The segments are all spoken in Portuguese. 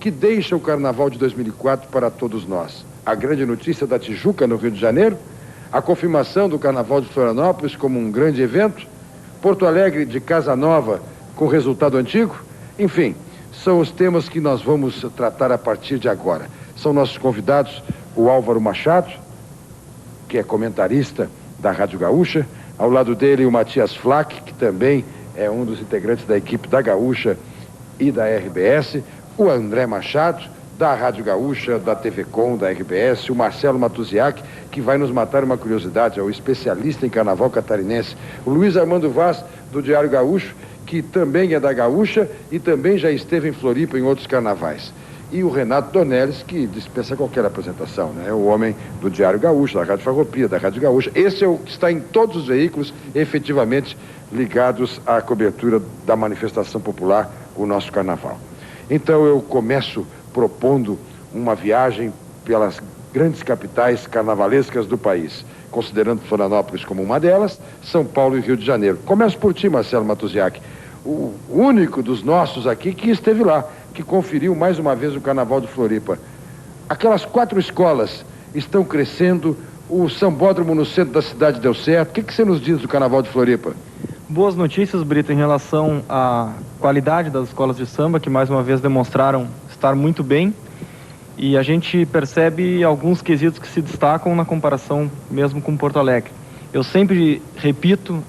que deixa o Carnaval de 2004 para todos nós? A grande notícia da Tijuca, no Rio de Janeiro? A confirmação do Carnaval de Florianópolis como um grande evento? Porto Alegre de Casa Nova com resultado antigo? Enfim, são os temas que nós vamos tratar a partir de agora. São nossos convidados o Álvaro Machado, que é comentarista da Rádio Gaúcha, ao lado dele o Matias Flack, que também é um dos integrantes da equipe da Gaúcha e da RBS, o André Machado, da Rádio Gaúcha, da TV Com, da RBS, o Marcelo Matuziak, que vai nos matar uma curiosidade, é o especialista em carnaval catarinense, o Luiz Armando Vaz, do Diário Gaúcho, que também é da Gaúcha e também já esteve em Floripa em outros carnavais. E o Renato Dornelles, que dispensa qualquer apresentação, né? É o homem do Diário Gaúcho, da Rádio Farroupilha, da Rádio Gaúcha. Esse é o que está em todos os veículos efetivamente ligados à cobertura da manifestação popular, o nosso carnaval. Então eu começo propondo uma viagem pelas grandes capitais carnavalescas do país, considerando Florianópolis como uma delas, São Paulo e Rio de Janeiro. Começo por ti, Marcelo Matuziak, o único dos nossos aqui que esteve lá, que conferiu mais uma vez o Carnaval de Floripa. Aquelas 4 escolas estão crescendo, o sambódromo no centro da cidade deu certo. O que você nos diz do Carnaval de Floripa? Boas notícias, Brito, em relação à qualidade das escolas de samba, que mais uma vez demonstraram estar muito bem. E a gente percebe alguns quesitos que se destacam na comparação mesmo com Porto Alegre. Eu sempre repito,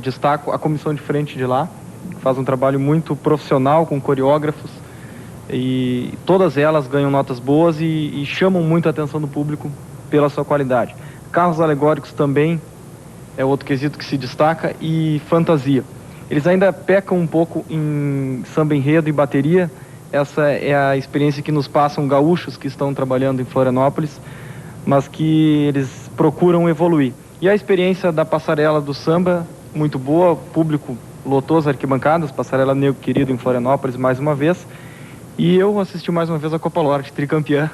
destaco a comissão de frente de lá, que faz um trabalho muito profissional com coreógrafos, e todas elas ganham notas boas e chamam muito a atenção do público pela sua qualidade. Carros alegóricos também é outro quesito que se destaca, e fantasia. Eles ainda pecam um pouco em samba enredo e bateria. Essa é a experiência que nos passam gaúchos que estão trabalhando em Florianópolis, mas que eles procuram evoluir. E a experiência da passarela do samba, muito boa, o público lotou as arquibancadas, passarela Negro Querido em Florianópolis mais uma vez. E eu assisti mais uma vez a Copa Lorde, tricampeã.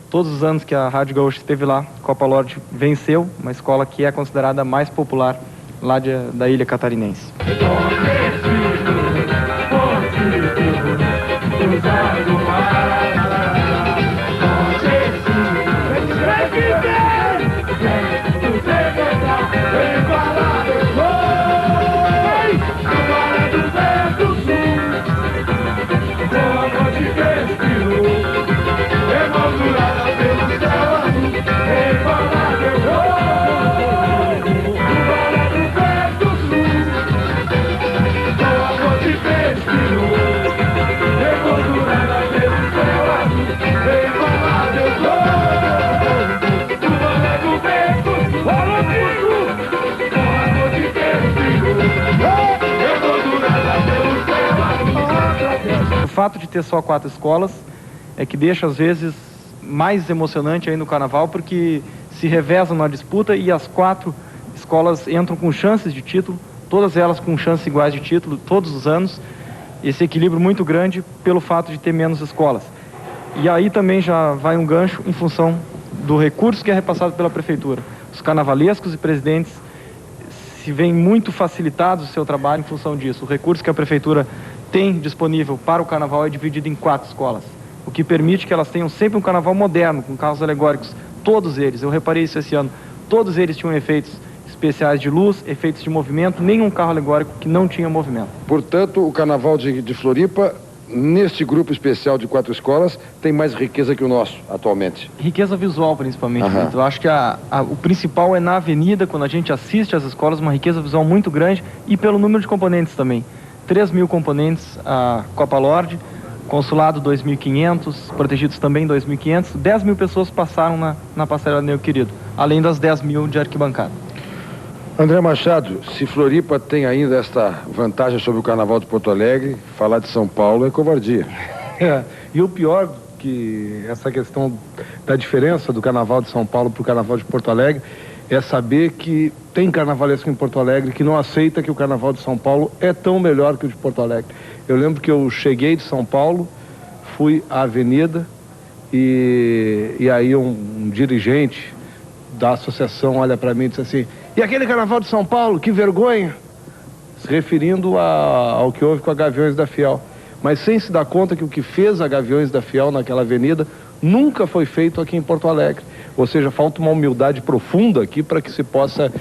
Todos os anos que a Rádio Gaúcha esteve lá, Copa Lorde venceu, uma escola que é considerada a mais popular lá da ilha catarinense. O fato de ter só 4 escolas é que deixa às vezes mais emocionante aí no carnaval, porque se revezam na disputa e as 4 escolas entram com chances de título, todas elas com chances iguais de título todos os anos. Esse equilíbrio muito grande pelo fato de ter menos escolas. E aí também já vai um gancho em função do recurso que é repassado pela prefeitura. Os carnavalescos e presidentes se veem muito facilitados o seu trabalho em função disso. O recurso que a prefeitura tem disponível para o carnaval é dividido em 4 escolas, o que permite que elas tenham sempre um carnaval moderno, com carros alegóricos, todos eles. Eu reparei isso esse ano, todos eles tinham efeitos especiais de luz, efeitos de movimento, nenhum carro alegórico que não tinha movimento. Portanto, o Carnaval de Floripa, neste grupo especial de 4 escolas, tem mais riqueza que o nosso, atualmente. Riqueza visual, principalmente. Eu acho que o principal é na avenida, quando a gente assiste às escolas, uma riqueza visual muito grande, e pelo número de componentes também. 3.000 componentes a Copa Lorde, Consulado 2.500, protegidos também 2.500, 10.000 pessoas passaram na passarela Negro Querido, além das 10.000 de arquibancada. André Machado, se Floripa tem ainda esta vantagem sobre o Carnaval de Porto Alegre, falar de São Paulo é covardia. E o pior que essa questão da diferença do Carnaval de São Paulo para o Carnaval de Porto Alegre é saber que tem carnavalesco em Porto Alegre que não aceita que o Carnaval de São Paulo é tão melhor que o de Porto Alegre. Eu lembro que eu cheguei de São Paulo, fui à avenida e aí um dirigente da associação olha para mim e diz assim: e aquele Carnaval de São Paulo, que vergonha! Se referindo ao que houve com a Gaviões da Fiel. mas sem se dar conta que o que fez a Gaviões da Fiel naquela avenida nunca foi feito aqui em Porto Alegre. Ou seja, falta uma humildade profunda aqui para que se possa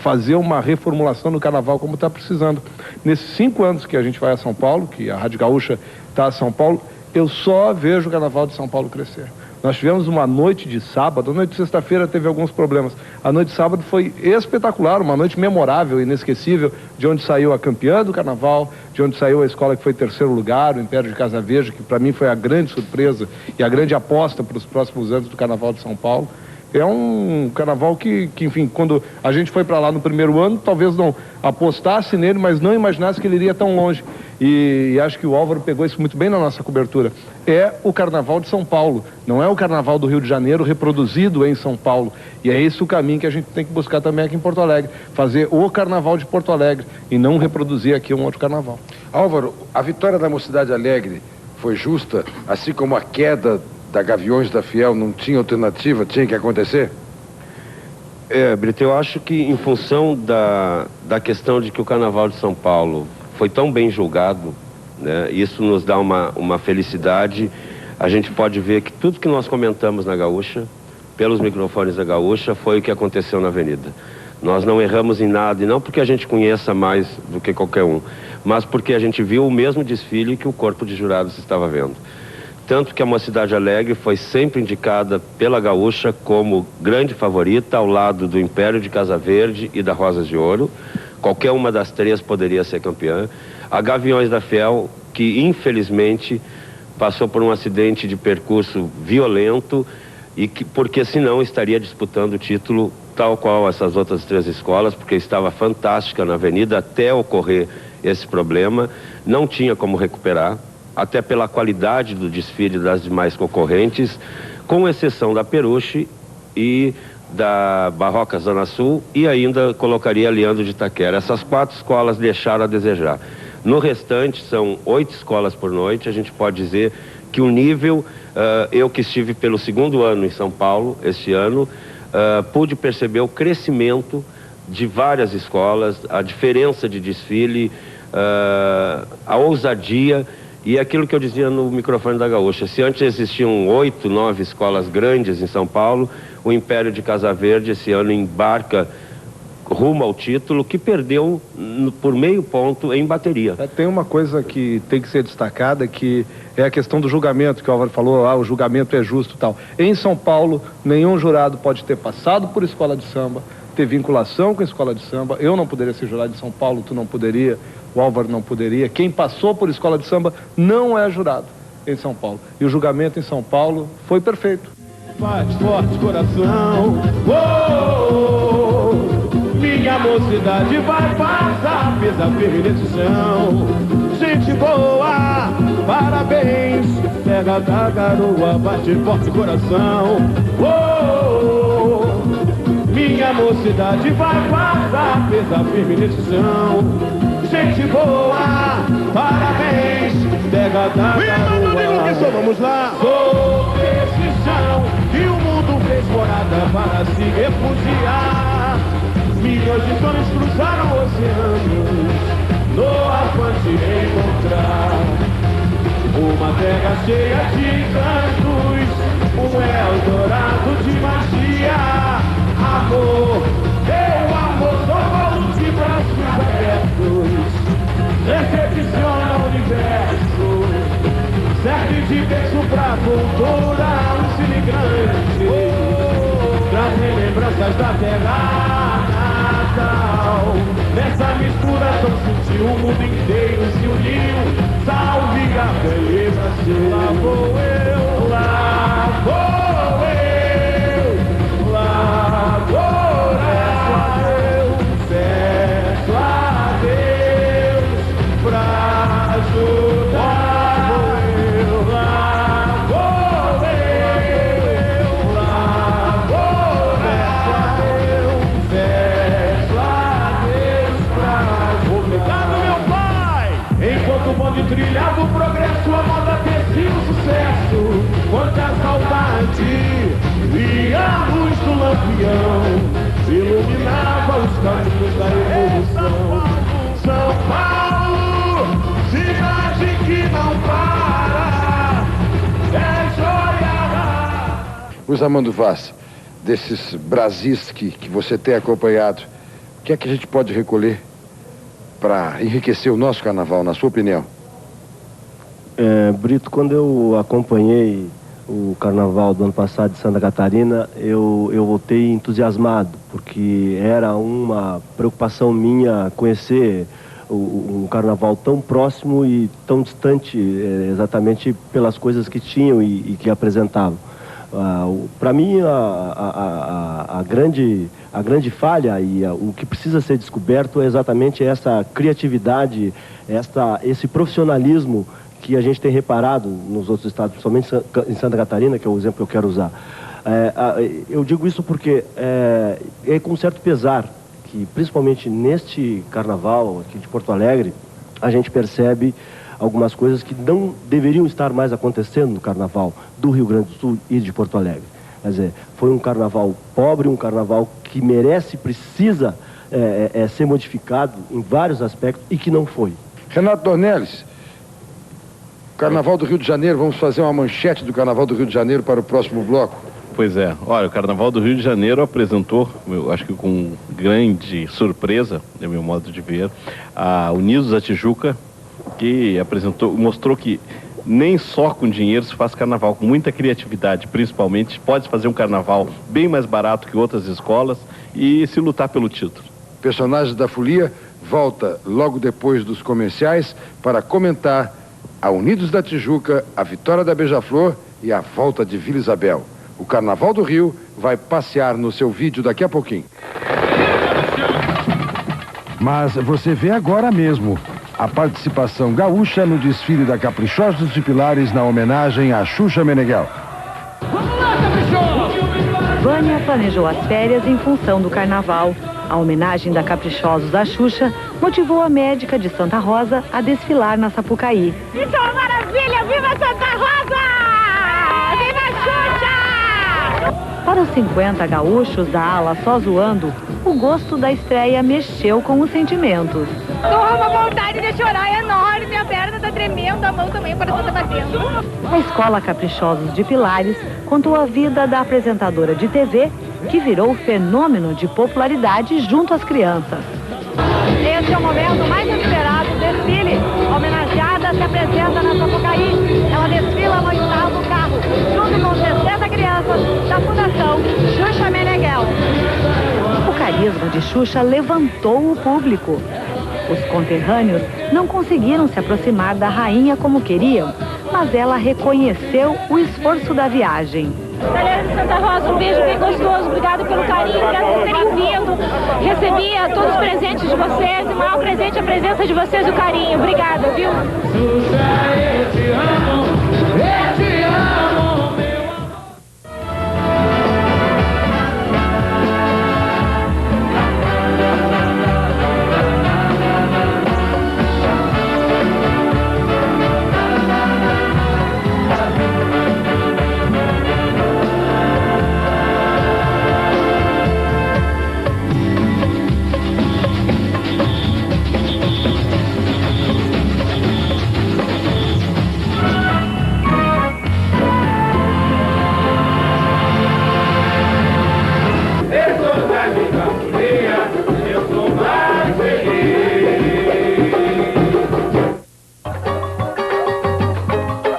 fazer uma reformulação do carnaval como está precisando. Nesses 5 anos que a gente vai a São Paulo, que a Rádio Gaúcha está a São Paulo, eu só vejo o carnaval de São Paulo crescer. Nós tivemos uma noite de sábado, a noite de sexta-feira teve alguns problemas. A noite de sábado foi espetacular, uma noite memorável, inesquecível, de onde saiu a campeã do carnaval, de onde saiu a escola que foi 3º lugar, o Império de Casa Verde, que para mim foi a grande surpresa e a grande aposta para os próximos anos do Carnaval de São Paulo. É um carnaval que enfim, quando a gente foi para lá no primeiro ano, talvez não apostasse nele, mas não imaginasse que ele iria tão longe. E acho que o Álvaro pegou isso muito bem na nossa cobertura. É o Carnaval de São Paulo, não é o Carnaval do Rio de Janeiro reproduzido em São Paulo. E é esse o caminho que a gente tem que buscar também aqui em Porto Alegre. Fazer o Carnaval de Porto Alegre e não reproduzir aqui um outro carnaval. Álvaro, a vitória da Mocidade Alegre foi justa, assim como a queda da Gaviões da Fiel não tinha alternativa, tinha que acontecer? Brito, eu acho que em função da questão de que o Carnaval de São Paulo foi tão bem julgado, né, isso nos dá uma felicidade. A gente pode ver que tudo que nós comentamos na Gaúcha, pelos microfones da Gaúcha, foi o que aconteceu na Avenida. Nós não erramos em nada, e não porque a gente conheça mais do que qualquer um, mas porque a gente viu o mesmo desfile que o corpo de jurados estava vendo. Tanto que a Mocidade Alegre foi sempre indicada pela Gaúcha como grande favorita, ao lado do Império de Casa Verde e da Rosas de Ouro. Qualquer uma das 3 poderia ser campeã. A Gaviões da Fiel, que infelizmente passou por um acidente de percurso violento, e porque senão estaria disputando o título tal qual essas outras 3 escolas, porque estava fantástica na avenida até ocorrer esse problema, não tinha como recuperar, até pela qualidade do desfile das demais concorrentes, com exceção da Peruche e da Barroca Zona Sul, e ainda colocaria a Leandro de Itaquera. Essas 4 escolas deixaram a desejar. No restante, são 8 escolas por noite. A gente pode dizer que o nível, eu que estive pelo 2º ano em São Paulo, este ano, pude perceber o crescimento de várias escolas, a diferença de desfile, a ousadia. E aquilo que eu dizia no microfone da Gaúcha, se antes existiam 8, 9 escolas grandes em São Paulo, o Império de Casa Verde esse ano embarca rumo ao título, que perdeu por meio ponto em bateria. Tem uma coisa que tem que ser destacada, que é a questão do julgamento, que o Álvaro falou, o julgamento é justo e tal. Em São Paulo, nenhum jurado pode ter passado por escola de samba, ter vinculação com a escola de samba. Eu não poderia ser jurado em São Paulo, tu não poderia, o Álvaro não poderia. Quem passou por escola de samba não é jurado em São Paulo. E o julgamento em São Paulo foi perfeito. Bate forte coração, minha mocidade vai passar, pisa firme nesse chão. Gente boa, parabéns, terra da garoa, bate forte coração. Minha mocidade vai passar, pisa firme nesse chão. Gente boa, parabéns, terra da garoa. Vamos lá. Sou esse chão que o mundo fez morada para se refugiar. Milhões de sonhos cruzaram oceanos no afã de encontrar uma terra cheia de cantos, um Eldorado de magia. Amor, teu amor, sou de braços abertos, recepciona o universo, serve de berço pra cultura, um cine grande, trazem lembranças da terra natal. Nessa mistura tão sutil, o mundo inteiro se uniu. Salve Gabriel Brasil, lá vou eu, lá vou eu, lá vou eu, peço a Deus pra ajudar. Trilhava o progresso, a moda fazia o sucesso. Quanta saudade e a luz do lampião iluminava os caminhos da evolução. São Paulo, cidade que não Luiz Armando Vaz, desses Brasis que você tem acompanhado, o que é que a gente pode recolher para enriquecer o nosso carnaval, na sua opinião? Brito, quando eu acompanhei o carnaval do ano passado de Santa Catarina, eu voltei entusiasmado, porque era uma preocupação minha conhecer um carnaval tão próximo e tão distante, exatamente pelas coisas que tinham e que apresentavam. Para mim, a grande falha e o que precisa ser descoberto é exatamente essa criatividade, esse profissionalismo que a gente tem reparado nos outros estados, principalmente em Santa Catarina, que é o exemplo que eu quero usar. Eu digo isso porque é com certo pesar que, principalmente neste carnaval aqui de Porto Alegre, a gente percebe algumas coisas que não deveriam estar mais acontecendo no carnaval do Rio Grande do Sul e de Porto Alegre. Quer dizer, foi um carnaval pobre, um carnaval que precisa ser modificado em vários aspectos e que não foi. Renato Dornelles, Carnaval do Rio de Janeiro, vamos fazer uma manchete do Carnaval do Rio de Janeiro para o próximo bloco. Pois é, olha, o Carnaval do Rio de Janeiro apresentou, eu acho que com grande surpresa, é meu modo de ver, a Unidos da Tijuca, que mostrou que nem só com dinheiro se faz carnaval, com muita criatividade, principalmente, pode fazer um carnaval bem mais barato que outras escolas e se lutar pelo título. Personagens da Folia volta logo depois dos comerciais para comentar a Unidos da Tijuca, a vitória da Beija-Flor e a volta de Vila Isabel. O Carnaval do Rio vai passear no seu vídeo daqui a pouquinho. Mas você vê agora mesmo a participação gaúcha no desfile da Caprichosos de Pilares na homenagem a Xuxa Meneghel. Vamos lá, Caprichosos! Vânia planejou as férias em função do carnaval. A homenagem da Caprichosos à Xuxa motivou a médica de Santa Rosa a desfilar na Sapucaí. Isso é uma maravilha! Viva Santa Rosa! Viva Xuxa! Para os 50 gaúchos da ala Só Zoando, o gosto da estreia mexeu com os sentimentos. Tô uma vontade de chorar enorme, minha perna tá tremendo, a mão também parece que tá batendo. A Escola Caprichosos de Pilares contou a vida da apresentadora de TV, que virou fenômeno de popularidade junto às crianças. Este é o momento mais esperado do desfile. A homenageada se apresenta na Sapucaí. Ela desfila no 8º carro, junto com 60 crianças da Fundação Xuxa Meneghel. O carisma de Xuxa levantou o público. Os conterrâneos não conseguiram se aproximar da rainha como queriam, mas ela reconheceu o esforço da viagem. Galera de Santa Rosa, um beijo bem gostoso. Obrigado pelo carinho, obrigado por terem vindo. Recebi todos os presentes de vocês. E o maior presente é a presença de vocês e o carinho. Obrigada, viu? Eu te amo, eu te amo, meu amor.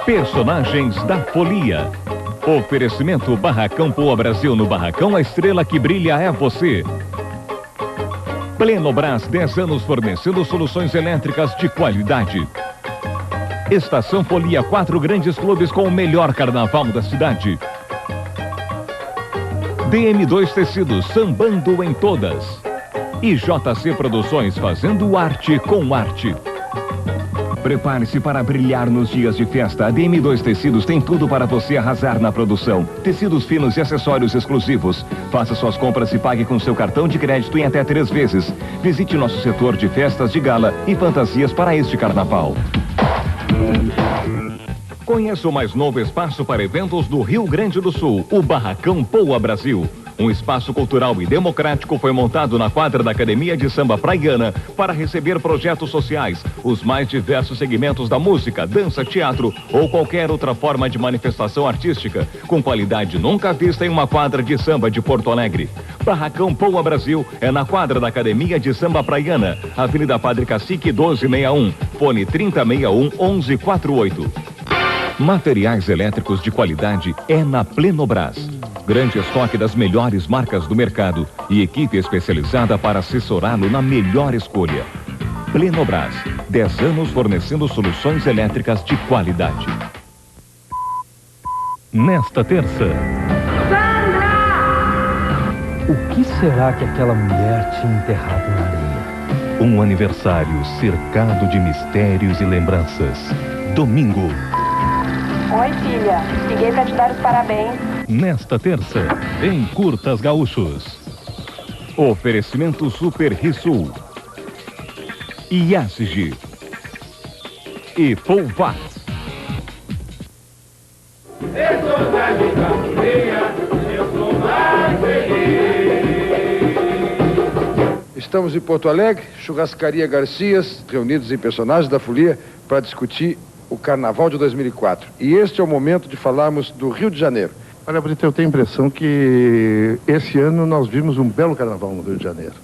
Personagens da Folia. Oferecimento Barracão Poa Brasil. No Barracão, a estrela que brilha é você. Plenobras, 10 anos fornecendo soluções elétricas de qualidade. Estação Folia, 4 grandes clubes com o melhor carnaval da cidade. DM2 Tecidos, sambando em todas. E JC Produções, fazendo arte com arte. Prepare-se para brilhar nos dias de festa. A DM2 Tecidos tem tudo para você arrasar na produção. Tecidos finos e acessórios exclusivos. Faça suas compras e pague com seu cartão de crédito em até 3 vezes. Visite nosso setor de festas de gala e fantasias para este carnaval. Conheça o mais novo espaço para eventos do Rio Grande do Sul, o Barracão Poa Brasil. Um espaço cultural e democrático foi montado na quadra da Academia de Samba Praiana para receber projetos sociais, os mais diversos segmentos da música, dança, teatro ou qualquer outra forma de manifestação artística, com qualidade nunca vista em uma quadra de samba de Porto Alegre. Barracão Poa Brasil é na quadra da Academia de Samba Praiana, Avenida Padre Cacique 1261, fone 3061-1148. Materiais elétricos de qualidade é na Plenobras. Grande estoque das melhores marcas do mercado e equipe especializada para assessorá-lo na melhor escolha. Plenobras, 10 anos fornecendo soluções elétricas de qualidade. Nesta terça... O que será que aquela mulher tinha enterrado na areia? Um aniversário cercado de mistérios e lembranças. Domingo. Oi, filha. Liguei pra te dar os parabéns. Nesta terça, em Curtas Gaúchos. Oferecimento Super Rissul. IASG. E Polvat. Estamos em Porto Alegre, Churrascaria Garcias, reunidos em personagens da folia para discutir o Carnaval de 2004. E este é o momento de falarmos do Rio de Janeiro. Olha, Brito, eu tenho a impressão que esse ano nós vimos um belo carnaval no Rio de Janeiro.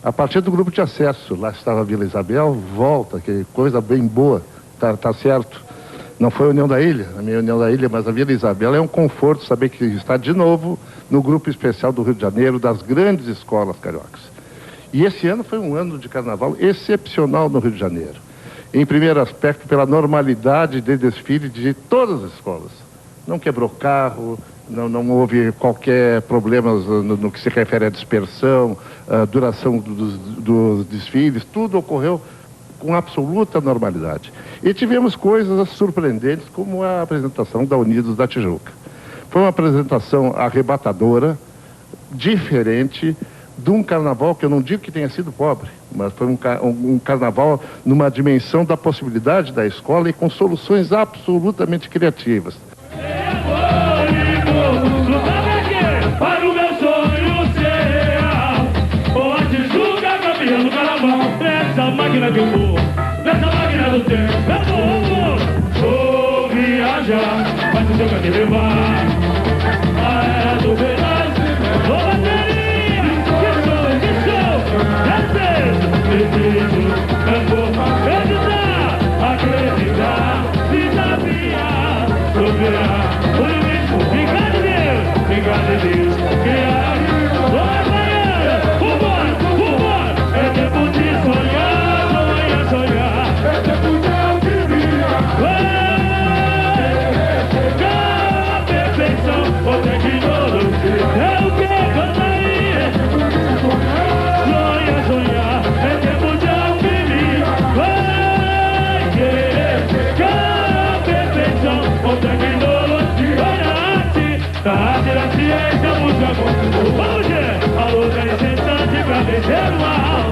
A partir do grupo de acesso, lá estava a Vila Isabel, volta, que coisa bem boa, tá certo. Não foi a União da Ilha, a minha União da Ilha, mas a Vila Isabel é um conforto saber que está de novo no grupo especial do Rio de Janeiro, das grandes escolas cariocas. E esse ano foi um ano de carnaval excepcional no Rio de Janeiro. Em primeiro aspecto, pela normalidade de desfile de todas as escolas. Não quebrou carro, não houve qualquer problema no que se refere à dispersão, à duração dos desfiles, tudo ocorreu com absoluta normalidade. E tivemos coisas surpreendentes, como a apresentação da Unidos da Tijuca. Foi uma apresentação arrebatadora, diferente, de um carnaval que eu não digo que tenha sido pobre, mas foi um carnaval numa dimensão da possibilidade da escola e com soluções absolutamente criativas. Para o meu sonho ser real, ou a Tijuca campeã do carnaval, nessa máquina que eu vou, nessa máquina do tempo eu vou viajar, mas o tempo vai me levar, a era do verão, vou bateria, que show, desejo, eu vou acreditar, desafiar, superar, o limite, obrigado Deus, criar, vai Baiana, vambora, é tempo de sonhar, sonhar, é tempo de alquimia, a perfeição, o tecnologia, é o que cantaria, sonhar, é tempo de alquimia, vai querer, a perfeição, o tecnologia, da arte, da ciência, música, vamos ver, a luta é incessante pra vencer o mal,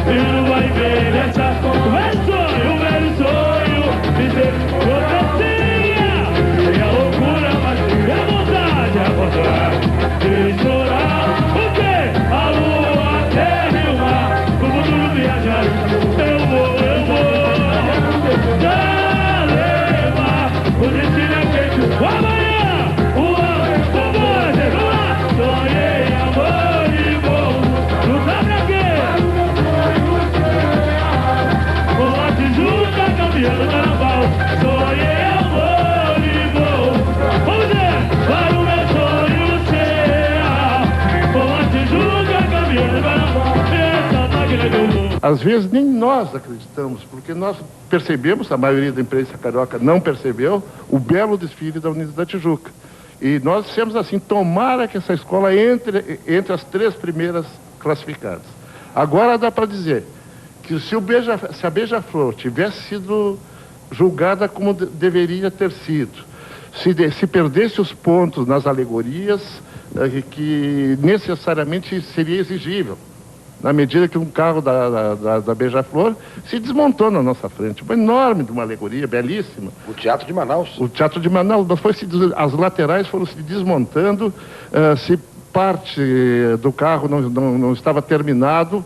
e não vai ver essa velho sonho, dizer profecia, e a loucura, mas tem a vontade, a vontade de explorar, o que? A lua, a terra e o mar, no futuro viajar, eu vou, já levar, o destino é feito, amanhã. Sonhei amor e voo, não sabe pra quê? Com a Tijuca campeã do carnaval, sonhei amor e voo. Vamos ver, para o meu sonho ser real, com a Tijuca campeã do carnaval, essa máquina que eu vou. Às vezes nem nós acreditamos, porque nós percebemos, a maioria da imprensa carioca não percebeu, o belo desfile da Unidos da Tijuca. E nós dissemos assim, tomara que essa escola entre as 3 primeiras classificadas. Agora dá para dizer que se a Beija-Flor tivesse sido julgada como deveria ter sido, se perdesse os pontos nas alegorias, que necessariamente seria exigível, na medida que um carro da Beija-Flor se desmontou na nossa frente. Uma enorme de uma alegoria, belíssima. O Teatro de Manaus. O Teatro de Manaus, as laterais foram se desmontando, se parte do carro não estava terminado,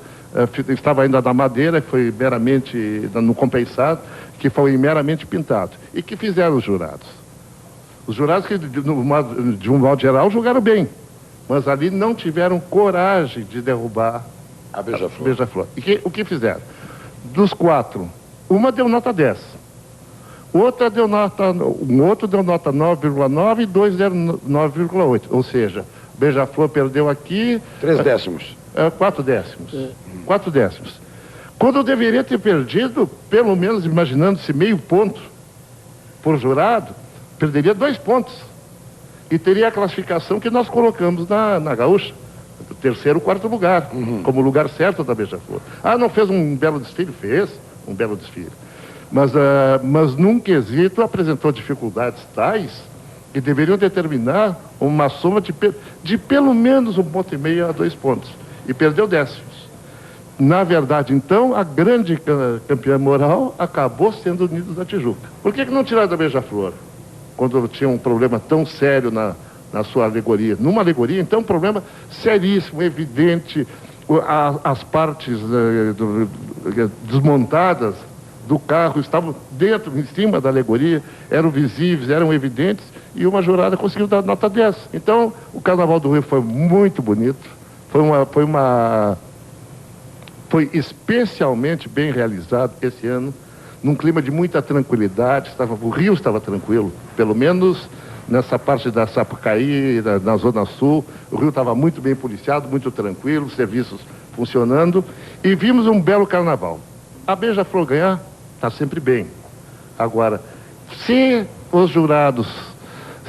estava ainda na madeira, que foi meramente no compensado, que foi meramente pintado. E que fizeram os jurados? Os jurados que, de um modo geral, julgaram bem, mas ali não tiveram coragem de derrubar a Beija-Flor. Beija-Flor. E o que fizeram? Dos 4, uma deu nota 10. Um outro deu nota 9,9 e 2 deram 9,8. Ou seja, Beija-Flor perdeu aqui... 3 décimos. 4 décimos. 4 décimos. Quando eu deveria ter perdido, pelo menos imaginando-se meio ponto por jurado, perderia 2 pontos. E teria a classificação que nós colocamos na Gaúcha. Terceiro, quarto lugar, como lugar certo da Beija-Flor. Não fez um belo desfile? Fez um belo desfile. Mas num quesito apresentou dificuldades tais que deveriam determinar uma soma de pelo menos 1,5 ponto a 2 pontos. E perdeu décimos. Na verdade, então, a grande campeã moral acabou sendo Unidos da Tijuca. Por que não tiraram da Beija-Flor? Quando tinha um problema tão sério na sua alegoria. Numa alegoria, então, um problema seríssimo, evidente. As partes desmontadas do carro estavam dentro, em cima da alegoria, eram visíveis, eram evidentes, e uma jurada conseguiu dar nota 10. Então, o Carnaval do Rio foi muito bonito, foi especialmente bem realizado esse ano, num clima de muita tranquilidade. O Rio estava tranquilo, pelo menos nessa parte da Sapucaí, na Zona Sul. O Rio estava muito bem policiado, muito tranquilo, serviços funcionando, e vimos um belo carnaval. A Beija-Flor ganhar, está sempre bem. Agora, se os jurados,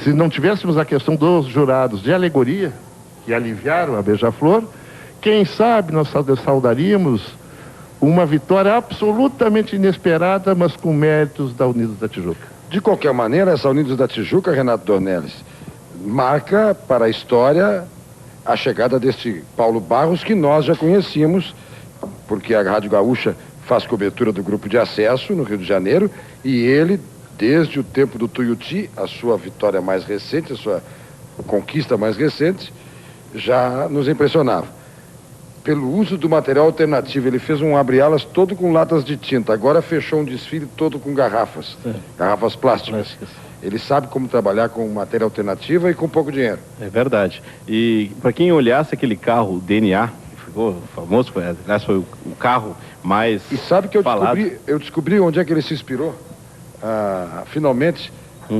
se não tivéssemos a questão dos jurados de alegoria, que aliviaram a Beija-Flor, quem sabe nós saudaríamos uma vitória absolutamente inesperada, mas com méritos da Unidos da Tijuca. De qualquer maneira, essa Unidos da Tijuca, Renato Dornelles, marca para a história a chegada deste Paulo Barros, que nós já conhecíamos, porque a Rádio Gaúcha faz cobertura do grupo de acesso no Rio de Janeiro, e ele, desde o tempo do Tuiuti, a sua vitória mais recente, a sua conquista mais recente, já nos impressionava. Pelo uso do material alternativo, ele fez um abre-alas todo com latas de tinta, agora fechou um desfile todo com garrafas plásticas. Ele sabe como trabalhar com matéria alternativa e com pouco dinheiro. É verdade. E para quem olhasse aquele carro DNA, que ficou famoso, aliás, foi o carro mais E sabe que falado. eu descobri onde é que ele se inspirou? Finalmente,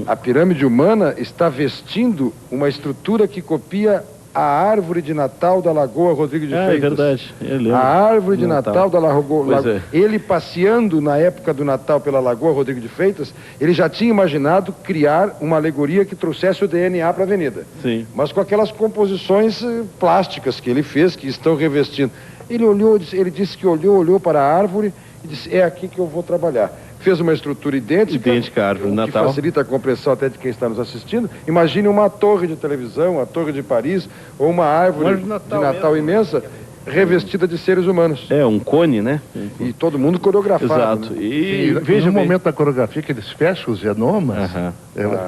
a pirâmide humana está vestindo uma estrutura que copia a árvore de Natal da Lagoa Rodrigo de Freitas. É verdade, eu lembro. A árvore de Natal da Lagoa. É. Ele passeando na época do Natal pela Lagoa Rodrigo de Freitas, ele já tinha imaginado criar uma alegoria que trouxesse o DNA para a avenida. Sim. Mas com aquelas composições plásticas que ele fez, que estão revestindo. Ele disse que olhou para a árvore e disse, é aqui que eu vou trabalhar. Fez uma estrutura idêntica à árvore de Natal, que facilita a compreensão até de quem está nos assistindo. Imagine uma torre de televisão, a Torre de Paris, ou uma árvore de Natal imensa, revestida de seres humanos. É, um cone, né? E todo mundo coreografado. Exato. Né? E veja no momento da coreografia que eles fecham os genomas,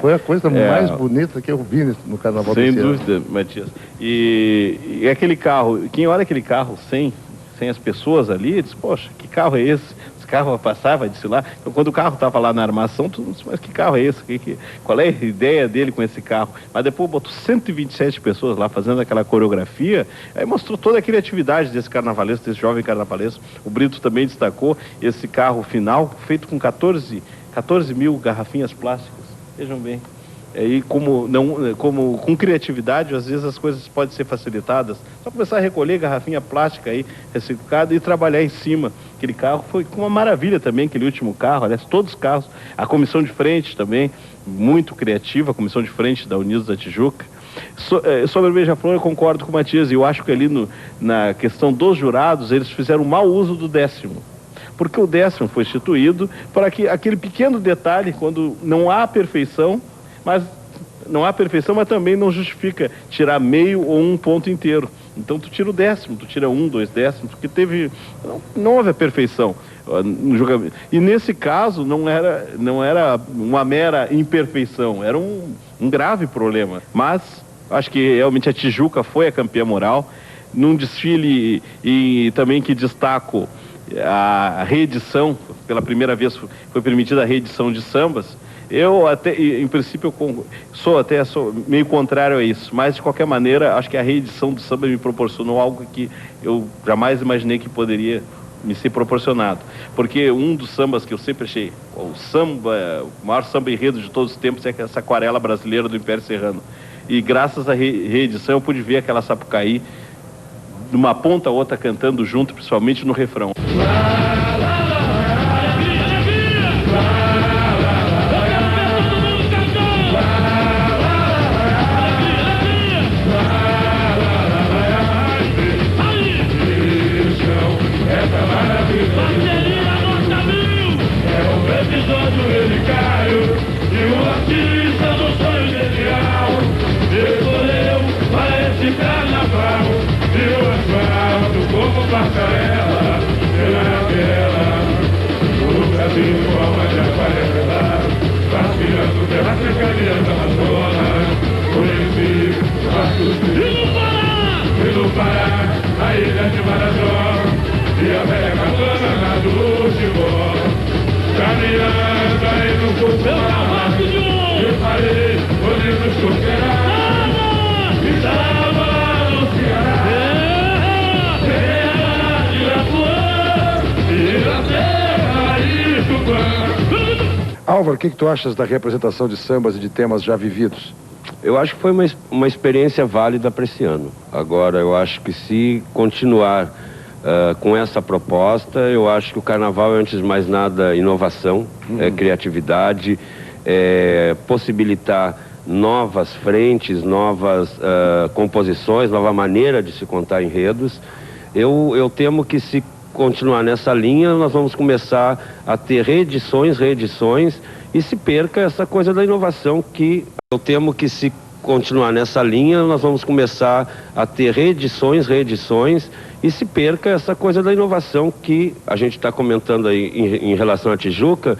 foi a coisa mais bonita que eu vi no Carnaval sem desse ano. dúvida, Matias. E aquele carro, quem olha aquele carro sem as pessoas ali, diz, poxa, que carro é esse? Carro vai passar, vai desfilar. Então, quando o carro estava lá na armação, tu não disse, mas que carro é esse? Qual é a ideia dele com esse carro? Mas depois botou 127 pessoas lá fazendo aquela coreografia, aí mostrou toda a criatividade desse carnavalesco, desse jovem carnavalesco. O Brito também destacou esse carro final, feito com 14 mil garrafinhas plásticas. Vejam bem. E com criatividade, às vezes as coisas podem ser facilitadas. Só começar a recolher garrafinha plástica aí, reciclada, e trabalhar em cima. Aquele carro foi uma maravilha também, aquele último carro, aliás, todos os carros. A comissão de frente também, muito criativa, a comissão de frente da Unidos da Tijuca. Sobre o Beija-Flor, eu concordo com o Matias, e eu acho que ali na questão dos jurados, eles fizeram mau uso do 10º. Porque o 10º foi instituído para que aquele pequeno detalhe, quando não há perfeição, mas também não justifica tirar meio ou um ponto inteiro. Então tu tira o 10º, tu tira 1, 2 décimos, porque não houve a perfeição no julgamento. E nesse caso não era uma mera imperfeição, era um grave problema. Mas Acho que realmente a Tijuca foi a campeã moral. Num desfile e também que destaco a reedição, pela primeira vez foi permitida a reedição de sambas. Eu até, em princípio, sou meio contrário a isso, mas de qualquer maneira, acho que a reedição do samba me proporcionou algo que eu jamais imaginei que poderia me ser proporcionado. Porque um dos sambas que eu sempre achei, o maior samba enredo de todos os tempos é essa aquarela brasileira do Império Serrano. E graças à reedição eu pude ver aquela Sapucaí de uma ponta a outra cantando junto, principalmente no refrão. Passarela, pela o Brasil, alma de aquarela, passeando pela cercaria da Amazonas, conheci e no Pará, a ilha de Marajó, e a velha cabana do Chibó, caminhando aí no Cocô, eu parei, olhei nos coqueirás, estava no Ceará. Álvaro, o que tu achas da representação de sambas e de temas já vividos? Eu acho que foi uma experiência válida para esse ano. Agora, eu acho que se continuar com essa proposta, eu acho que o carnaval é, antes de mais nada, inovação, criatividade, possibilitar novas frentes, novas composições, nova maneira de se contar enredos. Eu temo que, se continuar nessa linha, nós vamos começar a ter reedições, e se perca essa coisa da inovação, que eu temo que, se continuar nessa linha, nós vamos começar a ter reedições, e se perca essa coisa da inovação que a gente está comentando aí em relação à Tijuca,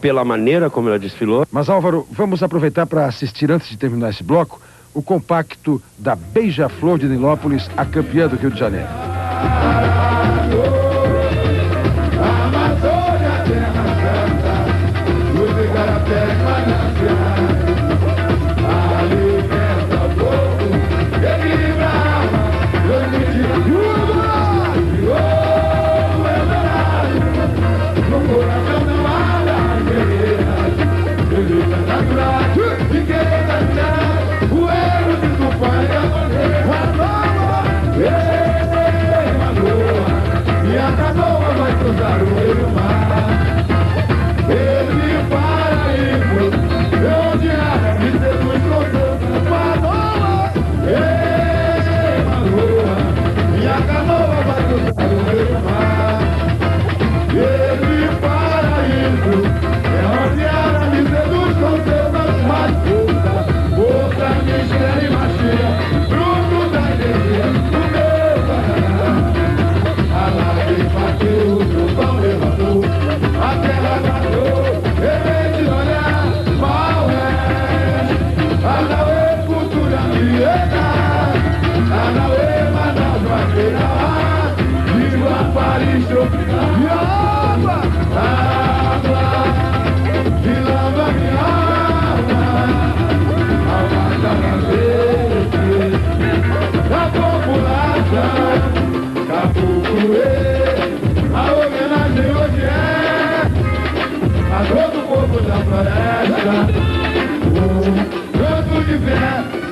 pela maneira como ela desfilou. Mas, Álvaro, vamos aproveitar para assistir, antes de terminar esse bloco, o compacto da Beija-Flor de Nilópolis, a campeã do Rio de Janeiro.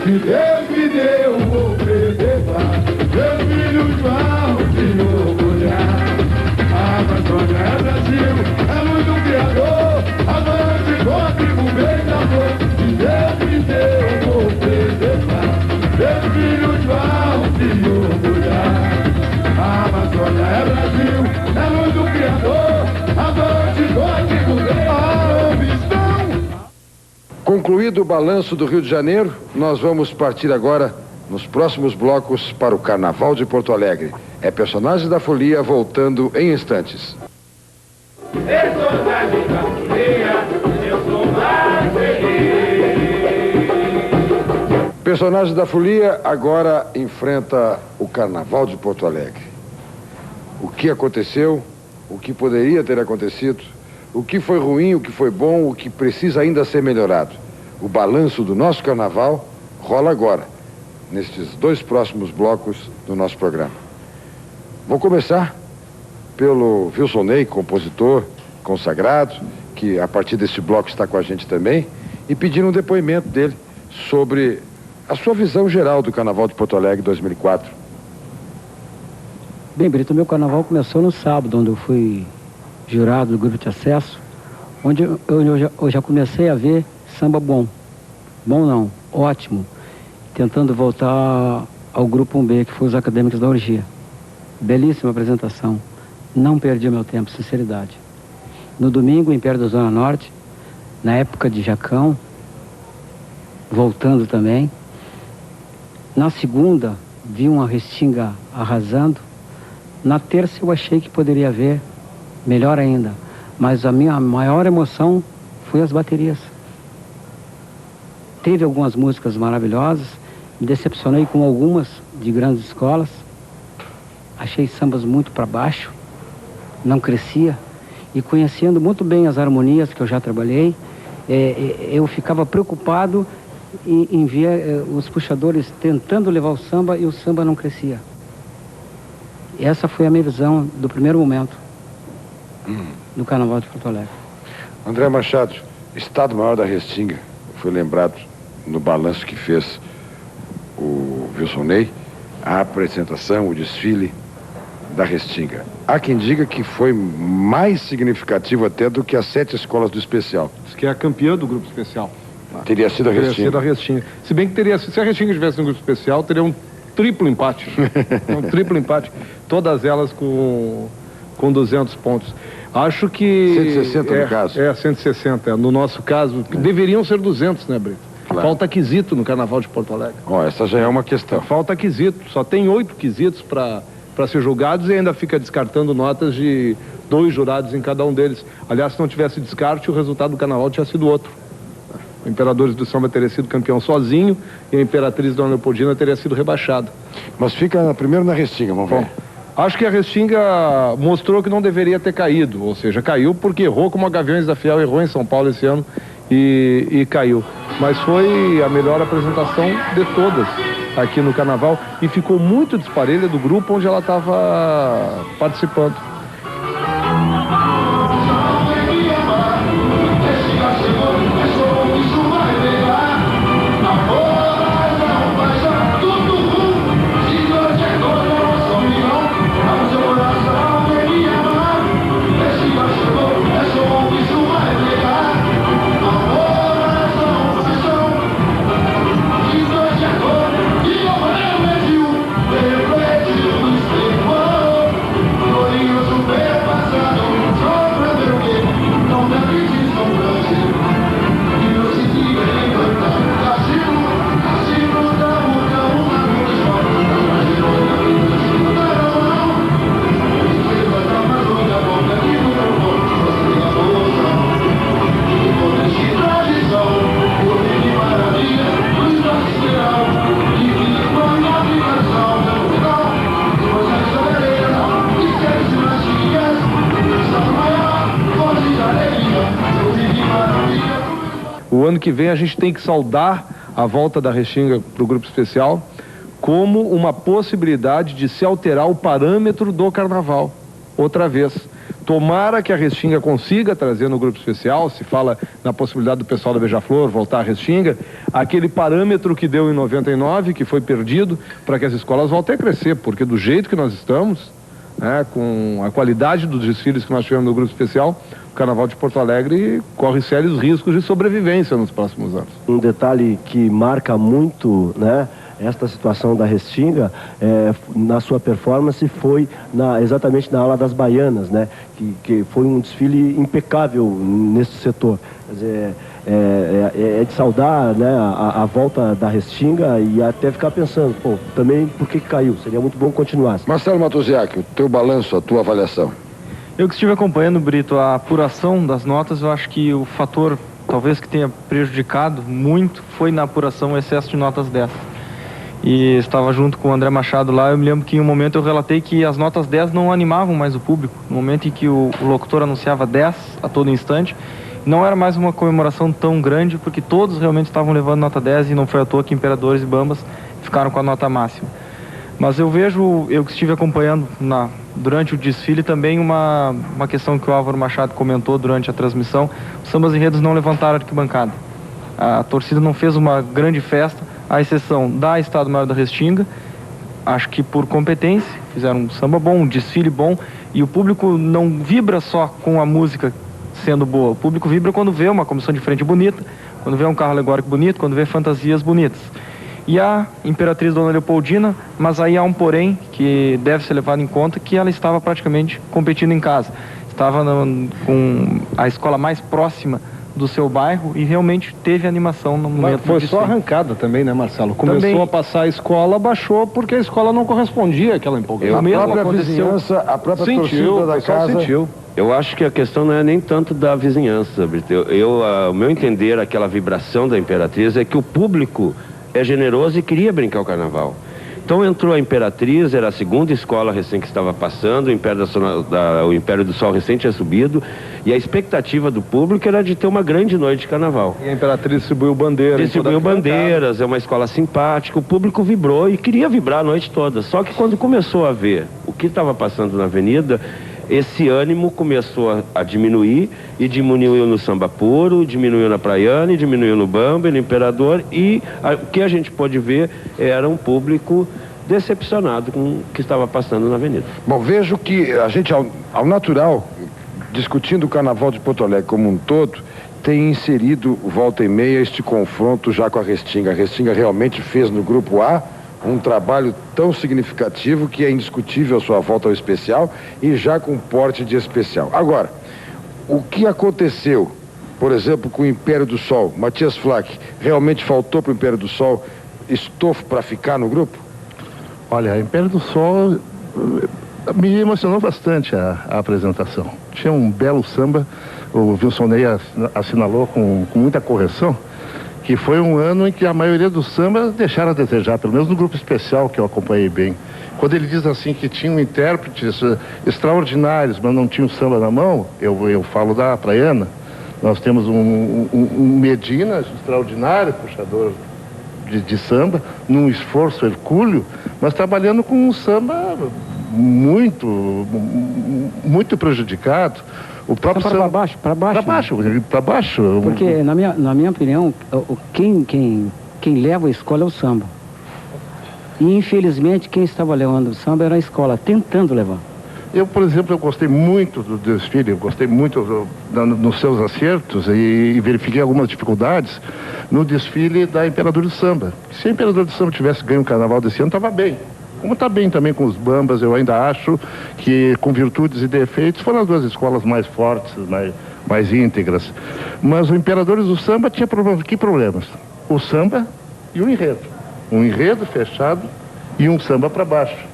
Se Deus me deu, vou preservar. Meus filhos vão se orgulhar. A Amazônia é Brasil, é luz do Criador. Avante com a tribo beija-flor. Se Deus me deu, vou preservar. Meus filhos vão se orgulhar. A Amazônia é Brasil, é luz do Criador. Avante com a tribo beija-flor. Concluído o balanço do Rio de Janeiro, nós vamos partir agora, nos próximos blocos, para o Carnaval de Porto Alegre. É Personagens da Folia voltando em instantes. Personagem da folia agora enfrenta o Carnaval de Porto Alegre. O que aconteceu, o que poderia ter acontecido, o que foi ruim, o que foi bom, o que precisa ainda ser melhorado. O balanço do nosso carnaval rola agora, nestes 2 próximos blocos do nosso programa. Vou começar pelo Wilson Ney, compositor consagrado, que a partir desse bloco está com a gente também, e pedir um depoimento dele sobre a sua visão geral do Carnaval de Porto Alegre 2004. Bem, Brito, o meu carnaval começou no sábado, onde eu fui jurado do grupo de acesso, onde eu já comecei a ver samba bom. Bom não, ótimo. Tentando voltar ao grupo 1B, que foi os Acadêmicos da Orgia. Belíssima apresentação. Não perdi meu tempo, sinceridade. No domingo, Império da Zona Norte, na época de Jacão, voltando também. Na segunda, vi uma Restinga arrasando. Na terça, eu achei que poderia haver melhor ainda. Mas a minha maior emoção foi as baterias. Teve algumas músicas maravilhosas, me decepcionei com algumas de grandes escolas. Achei sambas muito para baixo, não crescia. E conhecendo muito bem as harmonias que eu já trabalhei, eu ficava preocupado em ver os puxadores tentando levar o samba e o samba não crescia. Essa foi a minha visão do primeiro momento do Carnaval de Porto Alegre. André Machado, Estado-Maior da Restinga, foi lembrado no balanço que fez o Wilson Ney, a apresentação, o desfile da Restinga. Há quem diga que foi mais significativo até do que as 7 escolas do especial. Diz que é a campeã do grupo especial. Teria sido a Restinga. Teria sido a Restinga. Se bem que teria, se a Restinga estivesse no grupo especial, teria um triplo empate. Um triplo empate. Todas elas com 200 pontos. Acho que... 160 no caso. 160. No nosso caso, deveriam ser 200, né, Brito? Claro. Falta quesito no Carnaval de Porto Alegre. Essa já é uma questão. Falta quesito. Só tem 8 quesitos para ser julgados e ainda fica descartando notas de 2 jurados em cada um deles. Aliás, se não tivesse descarte, o resultado do Carnaval tinha sido outro. O Imperadores do Samba teria sido campeão sozinho e a Imperatriz Dona Leopoldina teria sido rebaixada. Mas fica primeiro na Restinga, vamos ver. Acho que a Restinga mostrou que não deveria ter caído, ou seja, caiu porque errou como a Gaviões da Fiel errou em São Paulo esse ano e caiu. Mas foi a melhor apresentação de todas aqui no Carnaval e ficou muito disparelha do grupo onde ela estava participando. O ano que vem a gente tem que saudar a volta da Restinga para o grupo especial como uma possibilidade de se alterar o parâmetro do Carnaval outra vez. Tomara que a Restinga consiga trazer no grupo especial, se fala na possibilidade do pessoal da Beija-Flor voltar à Restinga, aquele parâmetro que deu em 99, que foi perdido, para que as escolas voltem a crescer, porque do jeito que nós estamos, né, com a qualidade dos desfiles que nós tivemos no grupo especial, o Carnaval de Porto Alegre corre sérios riscos de sobrevivência nos próximos anos. Um detalhe que marca muito, né, esta situação da Restinga, na sua performance, foi exatamente na ala das baianas, né, que foi um desfile impecável nesse setor. Quer dizer, é de saudar, né, a volta da Restinga e até ficar pensando, pô, também por que caiu? Seria muito bom continuar. Marcelo Matuziak, o teu balanço, a tua avaliação. Eu que estive acompanhando, Brito, a apuração das notas, eu acho que o fator talvez que tenha prejudicado muito, foi na apuração o excesso de notas 10. E estava junto com o André Machado lá, eu me lembro que em um momento eu relatei que as notas 10 não animavam mais o público. No momento em que o locutor anunciava 10 a todo instante, não era mais uma comemoração tão grande, porque todos realmente estavam levando nota 10 e não foi à toa que Imperadores e Bambas ficaram com a nota máxima. Mas eu vejo, eu que estive acompanhando durante o desfile também uma questão que o Álvaro Machado comentou durante a transmissão: os sambas enredos não levantaram a arquibancada. A torcida não fez uma grande festa, à exceção da Estado Maior da Restinga, acho que por competência, fizeram um samba bom, um desfile bom, e o público não vibra só com a música sendo boa, o público vibra quando vê uma comissão de frente bonita, quando vê um carro alegórico bonito, quando vê fantasias bonitas. E a Imperatriz Dona Leopoldina, mas aí há um porém que deve ser levado em conta, que ela estava praticamente competindo em casa, estava com a escola mais próxima do seu bairro e realmente teve animação no momento. Foi só arrancada também, né, Marcelo? Começou a passar a escola, baixou porque a escola não correspondia àquela empolgação. A própria vizinhança, a própria torcida da casa sentiu. Eu acho que a questão não é nem tanto da vizinhança, Brito. O meu entender, aquela vibração da Imperatriz é que o público é generoso e queria brincar o carnaval. Então entrou a Imperatriz, era a segunda escola recém que estava passando, o Império do Sol recém tinha subido, e a expectativa do público era de ter uma grande noite de carnaval. E a Imperatriz distribuiu bandeiras. Distribuiu bandeiras, é uma escola simpática, o público vibrou e queria vibrar a noite toda. Só que quando começou a ver o que estava passando na avenida, esse ânimo começou a diminuir, e diminuiu no samba puro, diminuiu na Praiana, diminuiu no Bamba, no Imperador, e o que a gente pôde ver era um público decepcionado com o que estava passando na avenida. Bom, vejo que a gente, ao natural, discutindo o Carnaval de Porto Alegre como um todo, tem inserido volta e meia este confronto já com a Restinga. A Restinga realmente fez no Grupo A um trabalho tão significativo que é indiscutível a sua volta ao especial e já com porte de especial. Agora, o que aconteceu, por exemplo, com o Império do Sol? Matias Flack, realmente faltou para o Império do Sol estofo para ficar no grupo? Olha, a Império do Sol me emocionou bastante a apresentação. Tinha um belo samba, o Wilson Ney assinalou com muita correção, que foi um ano em que a maioria dos sambas deixaram a desejar, pelo menos no grupo especial que eu acompanhei bem. Quando ele diz assim que tinham intérpretes extraordinários, mas não tinham samba na mão, eu falo da Praiana. Nós temos um Medina extraordinário, puxador de samba, num esforço hercúleo, mas trabalhando com um samba muito prejudicado. O próprio samba para baixo. Porque na minha opinião, quem leva a escola é o samba. E infelizmente quem estava levando o samba era a escola, tentando levar. Eu, por exemplo, eu gostei muito do desfile, eu gostei muito nos seus acertos e verifiquei algumas dificuldades no desfile da Imperador do Samba. Se a Imperador do Samba tivesse ganho o carnaval desse ano, estava bem. Como está bem também com os Bambas, eu ainda acho que com virtudes e defeitos foram as duas escolas mais fortes, mais íntegras. Mas o Imperadores do Samba tinha que problemas? O samba e o enredo. Um enredo fechado e um samba para baixo.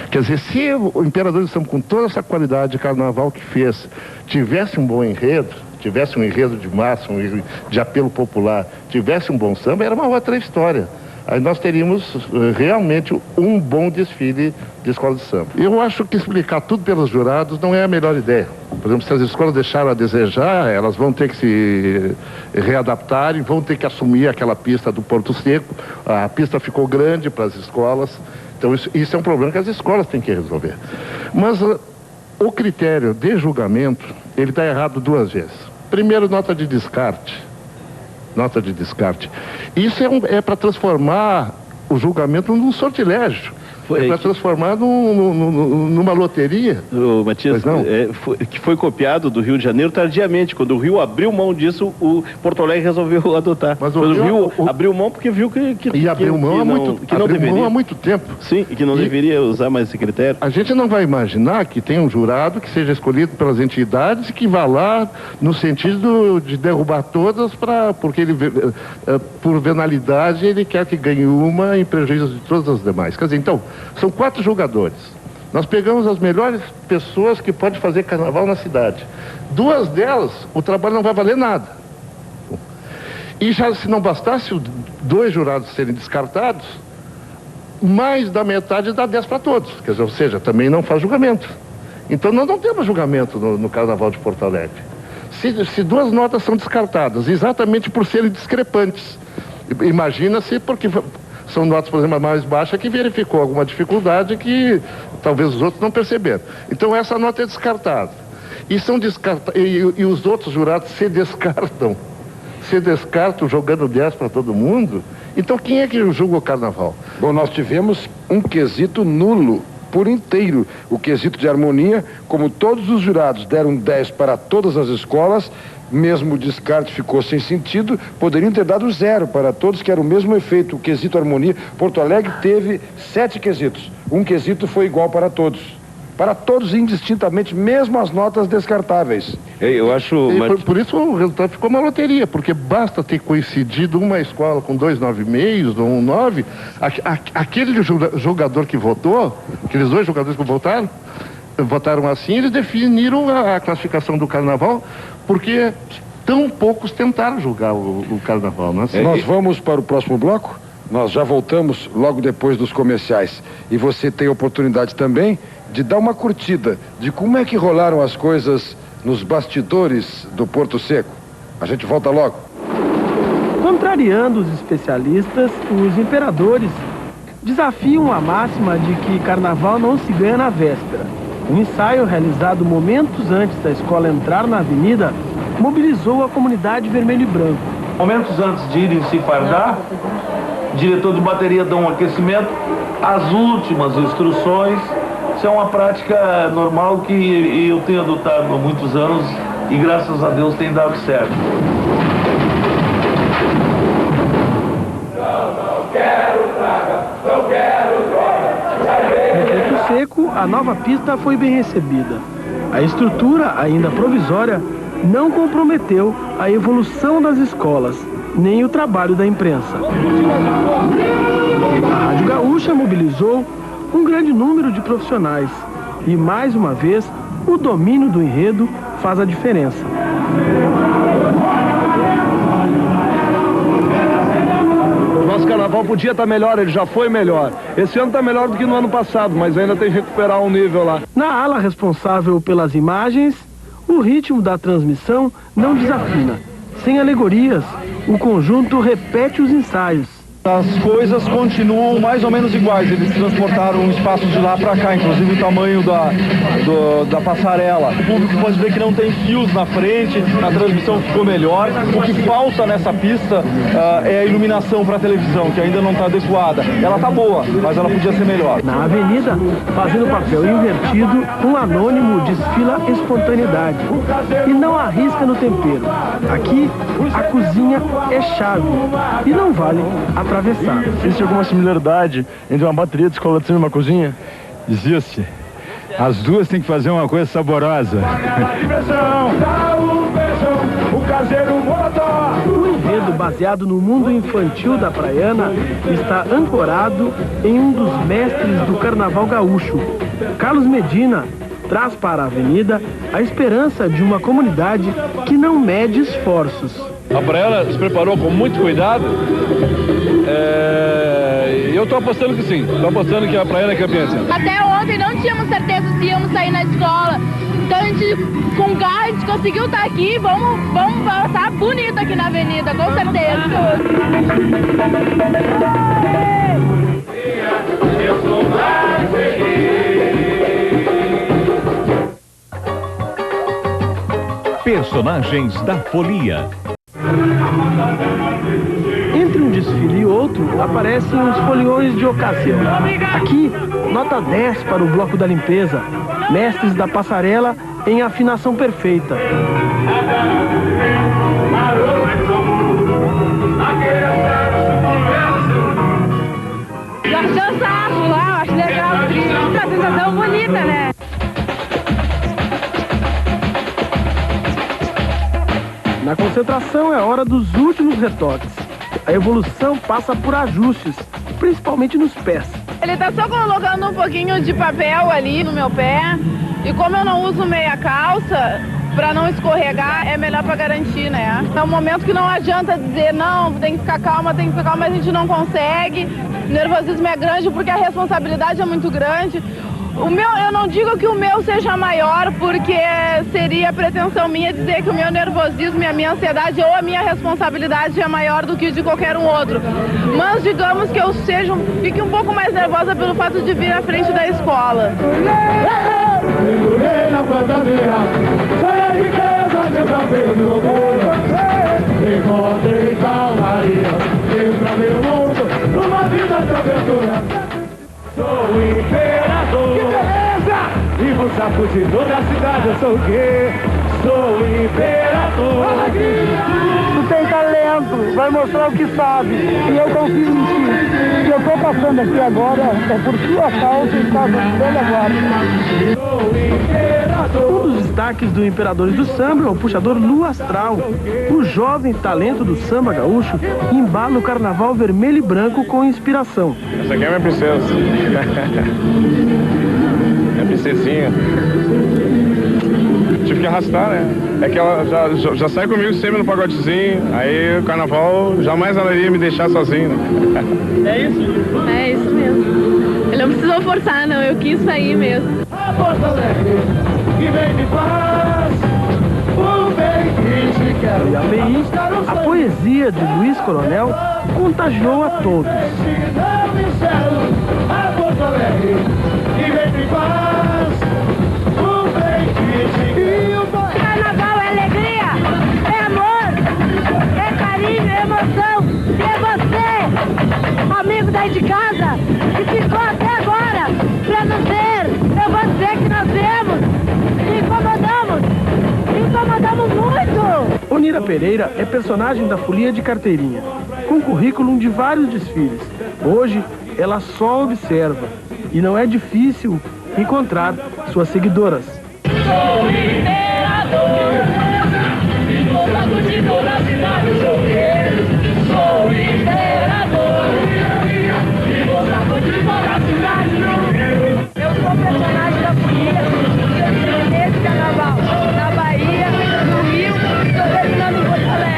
Quer dizer, se o Imperador do Samba, com toda essa qualidade de carnaval que fez, tivesse um bom enredo, tivesse um enredo de massa, um enredo de apelo popular, tivesse um bom samba, era uma outra história. Aí nós teríamos realmente um bom desfile de escola de samba. Eu acho que explicar tudo pelos jurados não é a melhor ideia. Por exemplo, se as escolas deixaram a desejar, elas vão ter que se readaptar e vão ter que assumir aquela pista do Porto Seco. A pista ficou grande para as escolas, então isso é um problema que as escolas têm que resolver. Mas o critério de julgamento, ele está errado duas vezes. Primeiro, nota de descarte. Isso é para transformar o julgamento num sortilégio. É para transformar numa loteria. Matias, que foi copiado do Rio de Janeiro tardiamente. Quando o Rio abriu mão disso, o Porto Alegre resolveu adotar. Mas o Rio abriu mão porque viu que abriu mão há muito tempo. Sim, e que não deveria usar mais esse critério. A gente não vai imaginar que tem um jurado que seja escolhido pelas entidades e que vá lá no sentido de derrubar todas, porque ele, por venalidade, ele quer que ganhe uma em prejuízo de todas as demais. Quer dizer, então, são 4 jogadores. Nós pegamos as melhores pessoas que podem fazer carnaval na cidade. 2 delas, o trabalho não vai valer nada. E já se não bastasse 2 jurados serem descartados, mais da metade dá 10 para todos. Quer dizer, ou seja, também não faz julgamento. Então nós não temos julgamento no Carnaval de Porto Alegre. Se 2 notas são descartadas, exatamente por serem discrepantes, imagina-se porque são notas, por exemplo, mais baixas, que verificou alguma dificuldade que talvez os outros não perceberam. Então essa nota é descartada. E os outros jurados se descartam jogando 10 para todo mundo. Então quem é que julga o carnaval? Bom, nós tivemos um quesito nulo por inteiro, o quesito de harmonia. Como todos os jurados deram 10 para todas as escolas, mesmo o descarte ficou sem sentido, poderiam ter dado 0 para todos, que era o mesmo efeito, o quesito harmonia. Porto Alegre teve 7 quesitos, um quesito foi igual para todos indistintamente, mesmo as notas descartáveis. Eu acho... Por isso o resultado ficou uma loteria, porque basta ter coincidido uma escola com 2 9,5 ou 1 9, aquele jogador que votou, aqueles 2 jogadores que votaram assim, eles definiram a classificação do carnaval, porque tão poucos tentaram julgar o carnaval, não é? Nós vamos para o próximo bloco, nós já voltamos logo depois dos comerciais, e você tem a oportunidade também de dar uma curtida de como é que rolaram as coisas nos bastidores do Porto Seco. A gente volta logo. Contrariando os especialistas, os imperadores desafiam a máxima de que carnaval não se ganha na véspera. Um ensaio realizado momentos antes da escola entrar na avenida mobilizou a comunidade vermelho e branco. Momentos antes de irem se fardar, o diretor de bateria dá um aquecimento, as últimas instruções. Isso é uma prática normal que eu tenho adotado há muitos anos e graças a Deus tem dado certo. Não quero traga, não quero droga. No Porto Seco, a nova pista foi bem recebida. A estrutura, ainda provisória, não comprometeu a evolução das escolas, nem o trabalho da imprensa. A Rádio Gaúcha mobilizou um grande número de profissionais e, mais uma vez, o domínio do enredo faz a diferença. Nosso carnaval podia estar melhor, ele já foi melhor. Esse ano está melhor do que no ano passado, mas ainda tem que recuperar um nível lá. Na ala responsável pelas imagens, o ritmo da transmissão não desafina. Sem alegorias, o conjunto repete os ensaios. As coisas continuam mais ou menos iguais, eles transportaram um espaço de lá para cá, inclusive o tamanho da passarela. O público pode ver que não tem fios na frente, a transmissão ficou melhor. O que falta nessa pista é a iluminação para a televisão, que ainda não está adequada. Ela está boa, mas ela podia ser melhor. Na avenida, fazendo papel invertido, um anônimo desfila espontaneidade e não arrisca no tempero. Aqui, a cozinha é chave e não vale atravessar. Existe alguma similaridade entre uma bateria de escola de samba e uma cozinha? Existe. As duas têm que fazer uma coisa saborosa. O enredo baseado no mundo infantil da praiana está ancorado em um dos mestres do carnaval gaúcho. Carlos Medina traz para a avenida a esperança de uma comunidade que não mede esforços. A praiana se preparou com muito cuidado. Eu estou apostando que sim. Estou apostando que a praiana é campeã. Até ontem não tínhamos certeza se íamos sair na escola. Então a gente, com garra, a gente conseguiu estar aqui. Vamos passar bonito aqui na avenida, com certeza. Eu sou mais feliz. Personagens da folia. Entre um desfile e outro, aparecem os foliões de ocasião. Aqui, nota 10 para o bloco da limpeza. Mestres da passarela em afinação perfeita. Eu achei o saco lá, acho legal. Uma sensação bonita, né? Na concentração é hora dos últimos retoques. A evolução passa por ajustes, principalmente nos pés. Ele tá só colocando um pouquinho de papel ali no meu pé. E como eu não uso meia calça, pra não escorregar, é melhor pra garantir, né? É um momento que não adianta dizer, não, tem que ficar calma, mas a gente não consegue. O nervosismo é grande porque a responsabilidade é muito grande. Eu não digo que o meu seja maior, porque seria pretensão minha dizer que o meu nervosismo e a minha ansiedade ou a minha responsabilidade é maior do que de qualquer um outro. Mas digamos que eu fique um pouco mais nervosa pelo fato de vir à frente da escola. Sou o imperador. Que beleza! E vou sacudir toda a cidade, eu sou o quê? Sou o imperador. Alegria! Tu tem talento, vai mostrar o que sabe. E eu confio em ti. O que eu tô passando aqui agora é por sua causa e causa dele agora. Sou o imperador. Um dos destaques do Imperadores do Samba é o puxador Lu Astral. O jovem talento do samba gaúcho embala o carnaval vermelho e branco com inspiração. Essa aqui é minha princesa. Minha princesinha. Tive que arrastar, né? É que ela já sai comigo sempre no pagodezinho. Aí o carnaval jamais ela iria me deixar sozinho, né? É isso? É isso mesmo. Ele não precisou forçar, não. Eu quis sair mesmo. A Porto Alegre, que vem de paz, o bem que te quero. E aí, a poesia de Luiz Coronel contagiou a todos. A Porto Alegre, que vem de paz, o bem que te quero. Carnaval é alegria, é amor, é carinho, é emoção. E é você, amigo daí de casa, que ficou até agora pra nos ver. Eu vou dizer que nós vemos, incomodamos muito. Onira Pereira é personagem da Folia de Carteirinha, com currículo de vários desfiles. Hoje, ela só observa e não é difícil encontrar suas seguidoras. Sou imperador, e vou sacudir toda a cidade, sou imperador, e vou sacudir toda a cidade. Eu sou personagem da Folia nesse carnaval, na Bahia, no Rio, estou terminando em Porto Alegre.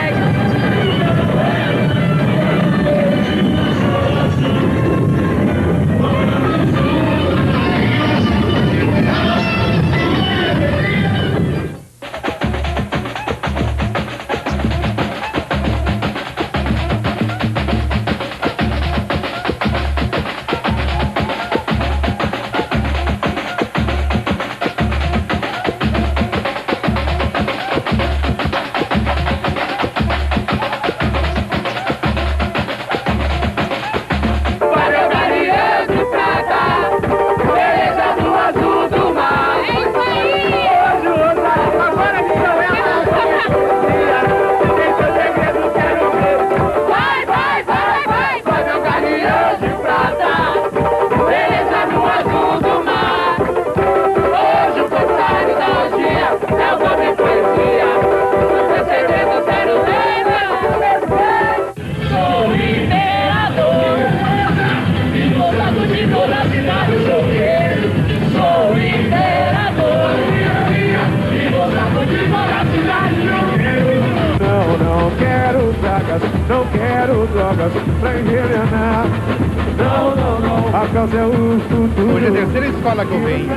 Não quero drogas pra envenenar. Não. A causa é o futuro. Hoje é a terceira escola que eu venho.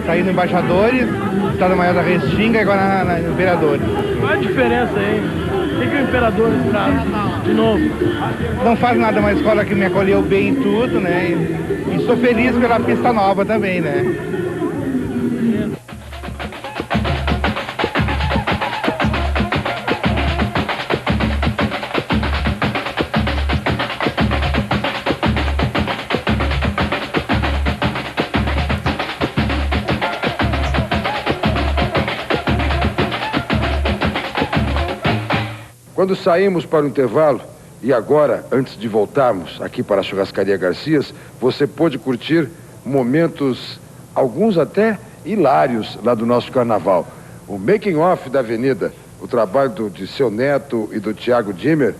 Saí no Embaixadores, Estado Maior da Restinga e agora na Imperadores. Qual é a diferença aí? O que o Imperador traz de novo? Não faz nada, uma escola que me acolheu bem em tudo, né? E sou feliz pela pista nova também, né? Quando saímos para o intervalo, e agora, antes de voltarmos aqui para a Churrascaria Garcias, você pôde curtir momentos, alguns até hilários, lá do nosso carnaval. O making off da Avenida, o trabalho de seu Neto e do Thiago Dimmer,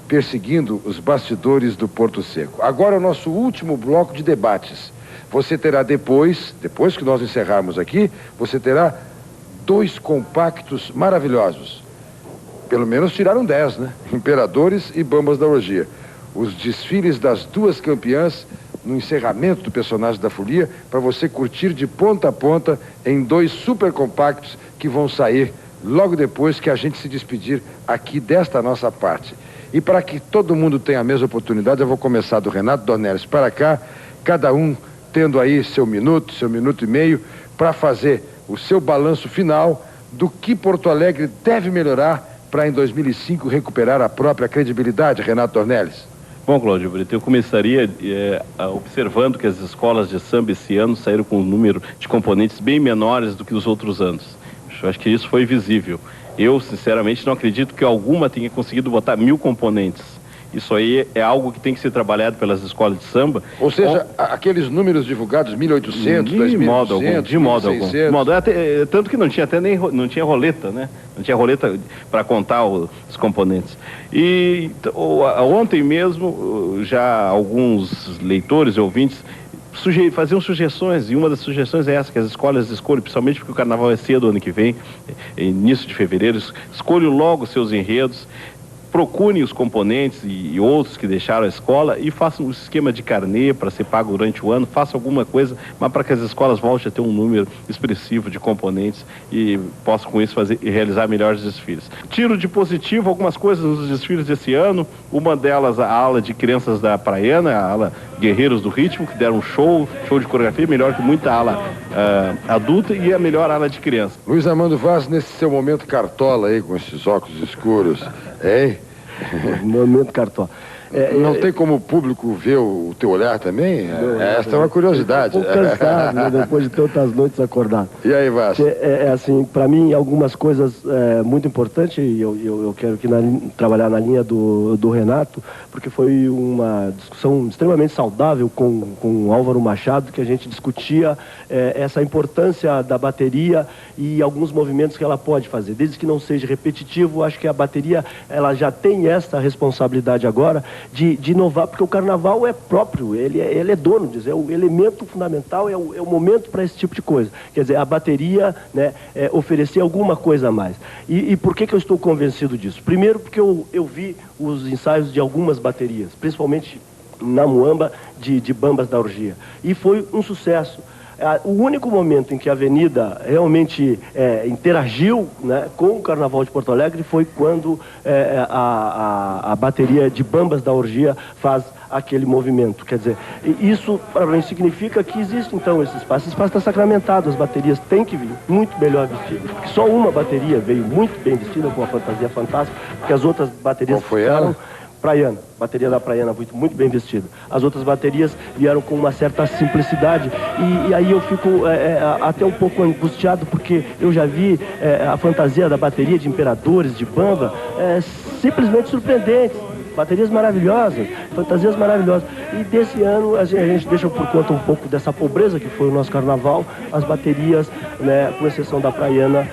perseguindo os bastidores do Porto Seco. Agora é o nosso último bloco de debates. Você terá depois que nós encerrarmos aqui, você terá 2 compactos maravilhosos. Pelo menos tiraram 10, né? Imperadores e Bambas da Orgia. Os desfiles das 2 campeãs no encerramento do Personagem da Folia, para você curtir de ponta a ponta em 2 super compactos que vão sair logo depois que a gente se despedir aqui desta nossa parte. E para que todo mundo tenha a mesma oportunidade, eu vou começar do Renato Dornelles para cá, cada um tendo aí seu minuto e meio, para fazer o seu balanço final do que Porto Alegre deve melhorar para em 2005 recuperar a própria credibilidade, Renato Dornelles. Bom, Cláudio Brito, eu começaria observando que as escolas de samba esse ano saíram com um número de componentes bem menores do que os outros anos. Eu acho que isso foi visível. Eu, sinceramente, não acredito que alguma tenha conseguido botar 1000 componentes. Isso aí é algo que tem que ser trabalhado pelas escolas de samba. Ou seja, aqueles números divulgados, 1.800, 2.200, de modo algum. Tanto que não tinha roleta, né? Não tinha roleta para contar os componentes. E ontem mesmo, já alguns leitores e ouvintes faziam sugestões, e uma das sugestões é essa, que as escolas escolham, principalmente porque o carnaval é cedo ano que vem, início de fevereiro, escolham logo seus enredos, procurem os componentes e outros que deixaram a escola e façam um esquema de carnê para ser pago durante o ano, façam alguma coisa, mas para que as escolas voltem a ter um número expressivo de componentes e possam com isso fazer e realizar melhores desfiles. Tiro de positivo algumas coisas nos desfiles desse ano, uma delas a ala de crianças da Praiana, a ala Guerreiros do Ritmo, que deram um show de coreografia, melhor que muita ala adulta, e a melhor ala de criança. Luiz Armando Vaz, nesse seu momento cartola aí, com esses óculos escuros, hein? Momento cartola. Não tem como o público ver o teu olhar também? Essa é uma curiosidade. Um pouco cansado, né? Depois de tantas noites acordado. E aí, Vasco? Assim, para mim, algumas coisas muito importantes, e eu quero aqui trabalhar na linha do Renato, porque foi uma discussão extremamente saudável com o Álvaro Machado, que a gente discutia essa importância da bateria e alguns movimentos que ela pode fazer. Desde que não seja repetitivo, acho que a bateria ela já tem essa responsabilidade agora de inovar, porque o carnaval é próprio, ele é dono, é o elemento fundamental, é o momento para esse tipo de coisa. Quer dizer, a bateria, né, oferecer alguma coisa a mais. E por que eu estou convencido disso? Primeiro, porque eu vi os ensaios de algumas baterias, principalmente na Muamba de Bambas da Orgia, e foi um sucesso. O único momento em que a Avenida realmente interagiu, né, com o Carnaval de Porto Alegre foi quando a bateria de Bambas da Orgia faz aquele movimento. Quer dizer, isso para mim significa que existe então esse espaço. Esse espaço está sacramentado, as baterias têm que vir muito melhor vestidas. Porque só uma bateria veio muito bem vestida, com uma fantasia fantástica, porque as outras baterias ficaram... Praiana, bateria da Praiana muito bem vestida. As outras baterias vieram com uma certa simplicidade e aí eu fico até um pouco angustiado, porque eu já vi a fantasia da bateria de Imperadores, de Bamba, simplesmente surpreendentes. Baterias maravilhosas, fantasias maravilhosas. E desse ano a gente deixa por conta um pouco dessa pobreza que foi o nosso carnaval, as baterias, né, com exceção da Praiana,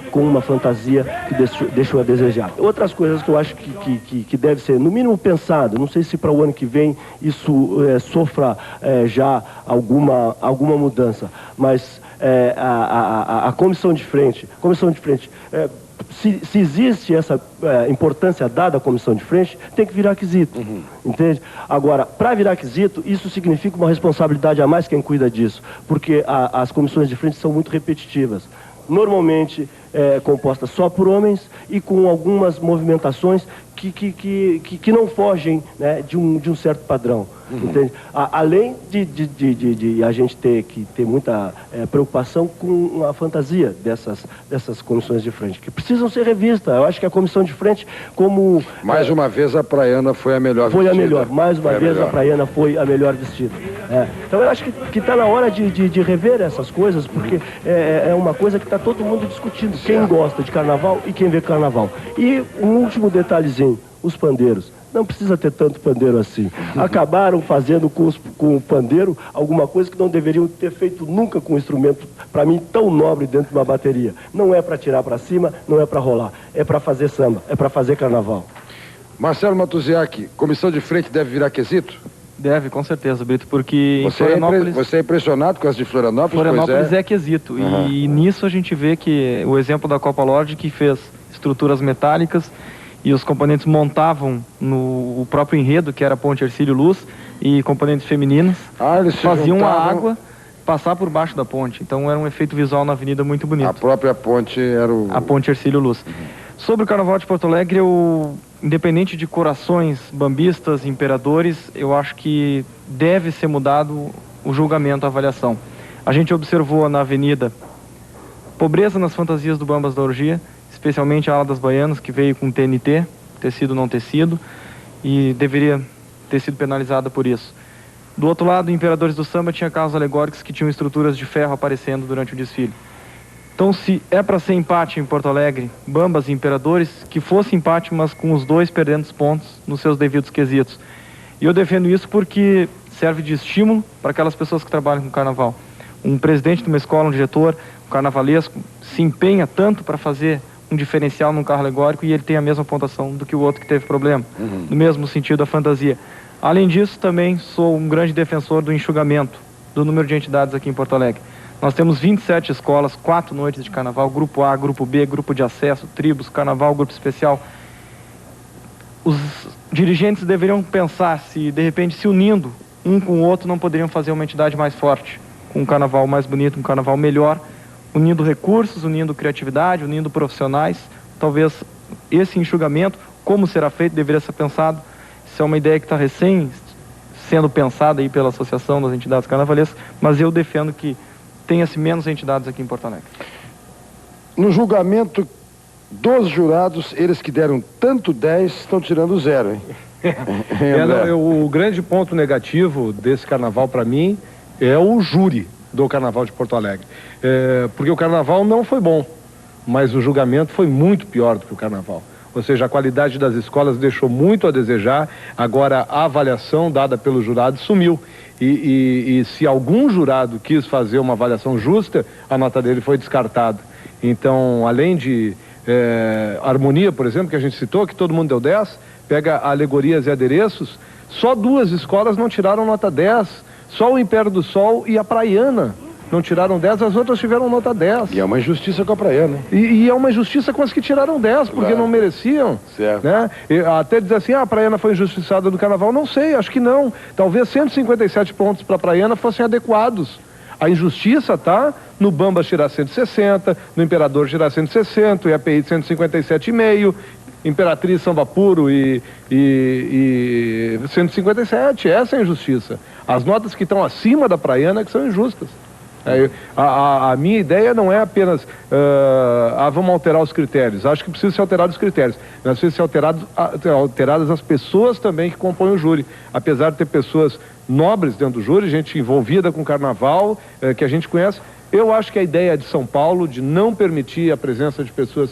com uma fantasia que deixou a desejar. Outras coisas que eu acho que deve ser, no mínimo, pensado, não sei se para o ano que vem isso sofra já alguma mudança, mas a comissão de frente, se existe essa importância dada à comissão de frente, tem que virar quesito, entende? Agora, para virar quesito, isso significa uma responsabilidade a mais quem cuida disso, porque as comissões de frente são muito repetitivas. Normalmente composta só por homens e com algumas movimentações que não fogem, né, de um certo padrão. Entende? Além de a gente ter muita preocupação com a fantasia dessas comissões de frente, que precisam ser revistas. Eu acho que a comissão de frente, como... Mais uma vez a Praiana foi a melhor vestida. Foi a melhor, mais uma vez a Praiana foi a melhor vestida. Então eu acho que está na hora de rever essas coisas, porque é uma coisa que está todo mundo discutindo. Quem gosta de carnaval e quem vê carnaval. E um último detalhezinho, os pandeiros. Não precisa ter tanto pandeiro assim. Acabaram fazendo com o pandeiro alguma coisa que não deveriam ter feito nunca com um instrumento, para mim, tão nobre dentro de uma bateria. Não é para tirar para cima, não é para rolar. É para fazer samba, é para fazer carnaval. Marcelo Matuziak, comissão de frente deve virar quesito? Deve, com certeza, Brito, porque Você é impressionado com as de Florianópolis? Florianópolis é quesito. E nisso a gente vê que o exemplo da Copa Lorde, que fez estruturas metálicas e os componentes montavam no próprio enredo, que era a Ponte Hercílio Luz, e componentes femininos, eles faziam a água passar por baixo da ponte. Então era um efeito visual na avenida muito bonito. A própria ponte era a Ponte Hercílio Luz. Sobre o Carnaval de Porto Alegre, independente de corações bambistas, imperadores, eu acho que deve ser mudado o julgamento, a avaliação. A gente observou na avenida pobreza nas fantasias do Bambas da Orgia, especialmente a ala das baianas, que veio com TNT, tecido não tecido, e deveria ter sido penalizada por isso. Do outro lado, Imperadores do Samba tinha carros alegóricos que tinham estruturas de ferro aparecendo durante o desfile. Então, se é para ser empate em Porto Alegre, Bambas e Imperadores, que fosse empate, mas com os dois perdendo os pontos nos seus devidos quesitos. E eu defendo isso porque serve de estímulo para aquelas pessoas que trabalham com carnaval. Um presidente de uma escola, um diretor, um carnavalesco, se empenha tanto para fazer um diferencial num carro alegórico e ele tem a mesma pontuação do que o outro que teve problema. No mesmo sentido, a fantasia. Além disso, também sou um grande defensor do enxugamento do número de entidades aqui em Porto Alegre. Nós temos 27 escolas, 4 noites de carnaval, grupo A, grupo B, grupo de acesso, tribos, carnaval, grupo especial. Os dirigentes deveriam pensar se, de repente, se unindo um com o outro, não poderiam fazer uma entidade mais forte, com um carnaval mais bonito, um carnaval melhor, unindo recursos, unindo criatividade, unindo profissionais. Talvez esse enxugamento, como será feito, deveria ser pensado. Isso é uma ideia que está recém sendo pensada aí pela Associação das Entidades Carnavalescas, mas eu defendo que tenha-se menos entidades aqui em Porto Alegre. No julgamento dos jurados, eles que deram tanto 10, estão tirando 0, hein? O grande ponto negativo desse carnaval, para mim, é o júri do Carnaval de Porto Alegre. Porque o carnaval não foi bom, mas o julgamento foi muito pior do que o carnaval. Ou seja, a qualidade das escolas deixou muito a desejar. Agora, a avaliação dada pelo jurado sumiu. E se algum jurado quis fazer uma avaliação justa, a nota dele foi descartada. Então, além de harmonia, por exemplo, que a gente citou, que todo mundo deu 10, pega alegorias e adereços, só 2 escolas não tiraram nota 10, só o Império do Sol e a Praiana não tiraram 10, as outras tiveram nota 10. E é uma injustiça com a Praiana, hein? E é uma injustiça com as que tiraram 10, porque não mereciam. Certo. Né? Até dizer assim, a Praiana foi injustiçada do carnaval, não sei, acho que não. Talvez 157 pontos para a Praiana fossem adequados. A injustiça está no Bambas tirar 160, no Imperador tirar 160, o IAPI 157,5, Imperatriz, Samba Puro e 157, essa é a injustiça. As notas que estão acima da Praiana é que são injustas. A minha ideia não é apenas vamos alterar os critérios. Acho que precisa ser alterados os critérios, mas precisa ser alteradas as pessoas também que compõem o júri. Apesar de ter pessoas nobres dentro do júri, gente envolvida com carnaval, que a gente conhece, eu acho que a ideia de São Paulo de não permitir a presença de pessoas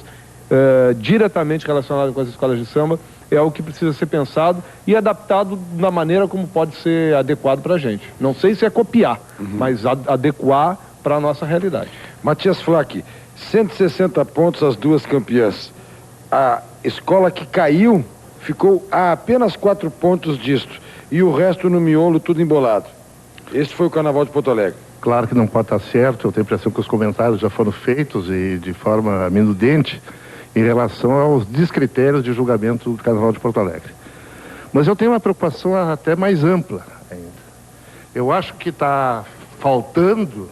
diretamente relacionadas com as escolas de samba é o que precisa ser pensado e adaptado da maneira como pode ser adequado para a gente. Não sei se é copiar, mas adequar para a nossa realidade. Matias Flack, 160 pontos as 2 campeãs. A escola que caiu ficou a apenas 4 pontos disto. E o resto no miolo, tudo embolado. Esse foi o Carnaval de Porto Alegre. Claro que não pode estar certo, eu tenho a impressão que os comentários já foram feitos e de forma minudente em relação aos descritérios de julgamento do Carnaval de Porto Alegre. Mas eu tenho uma preocupação até mais ampla ainda. Eu acho que está faltando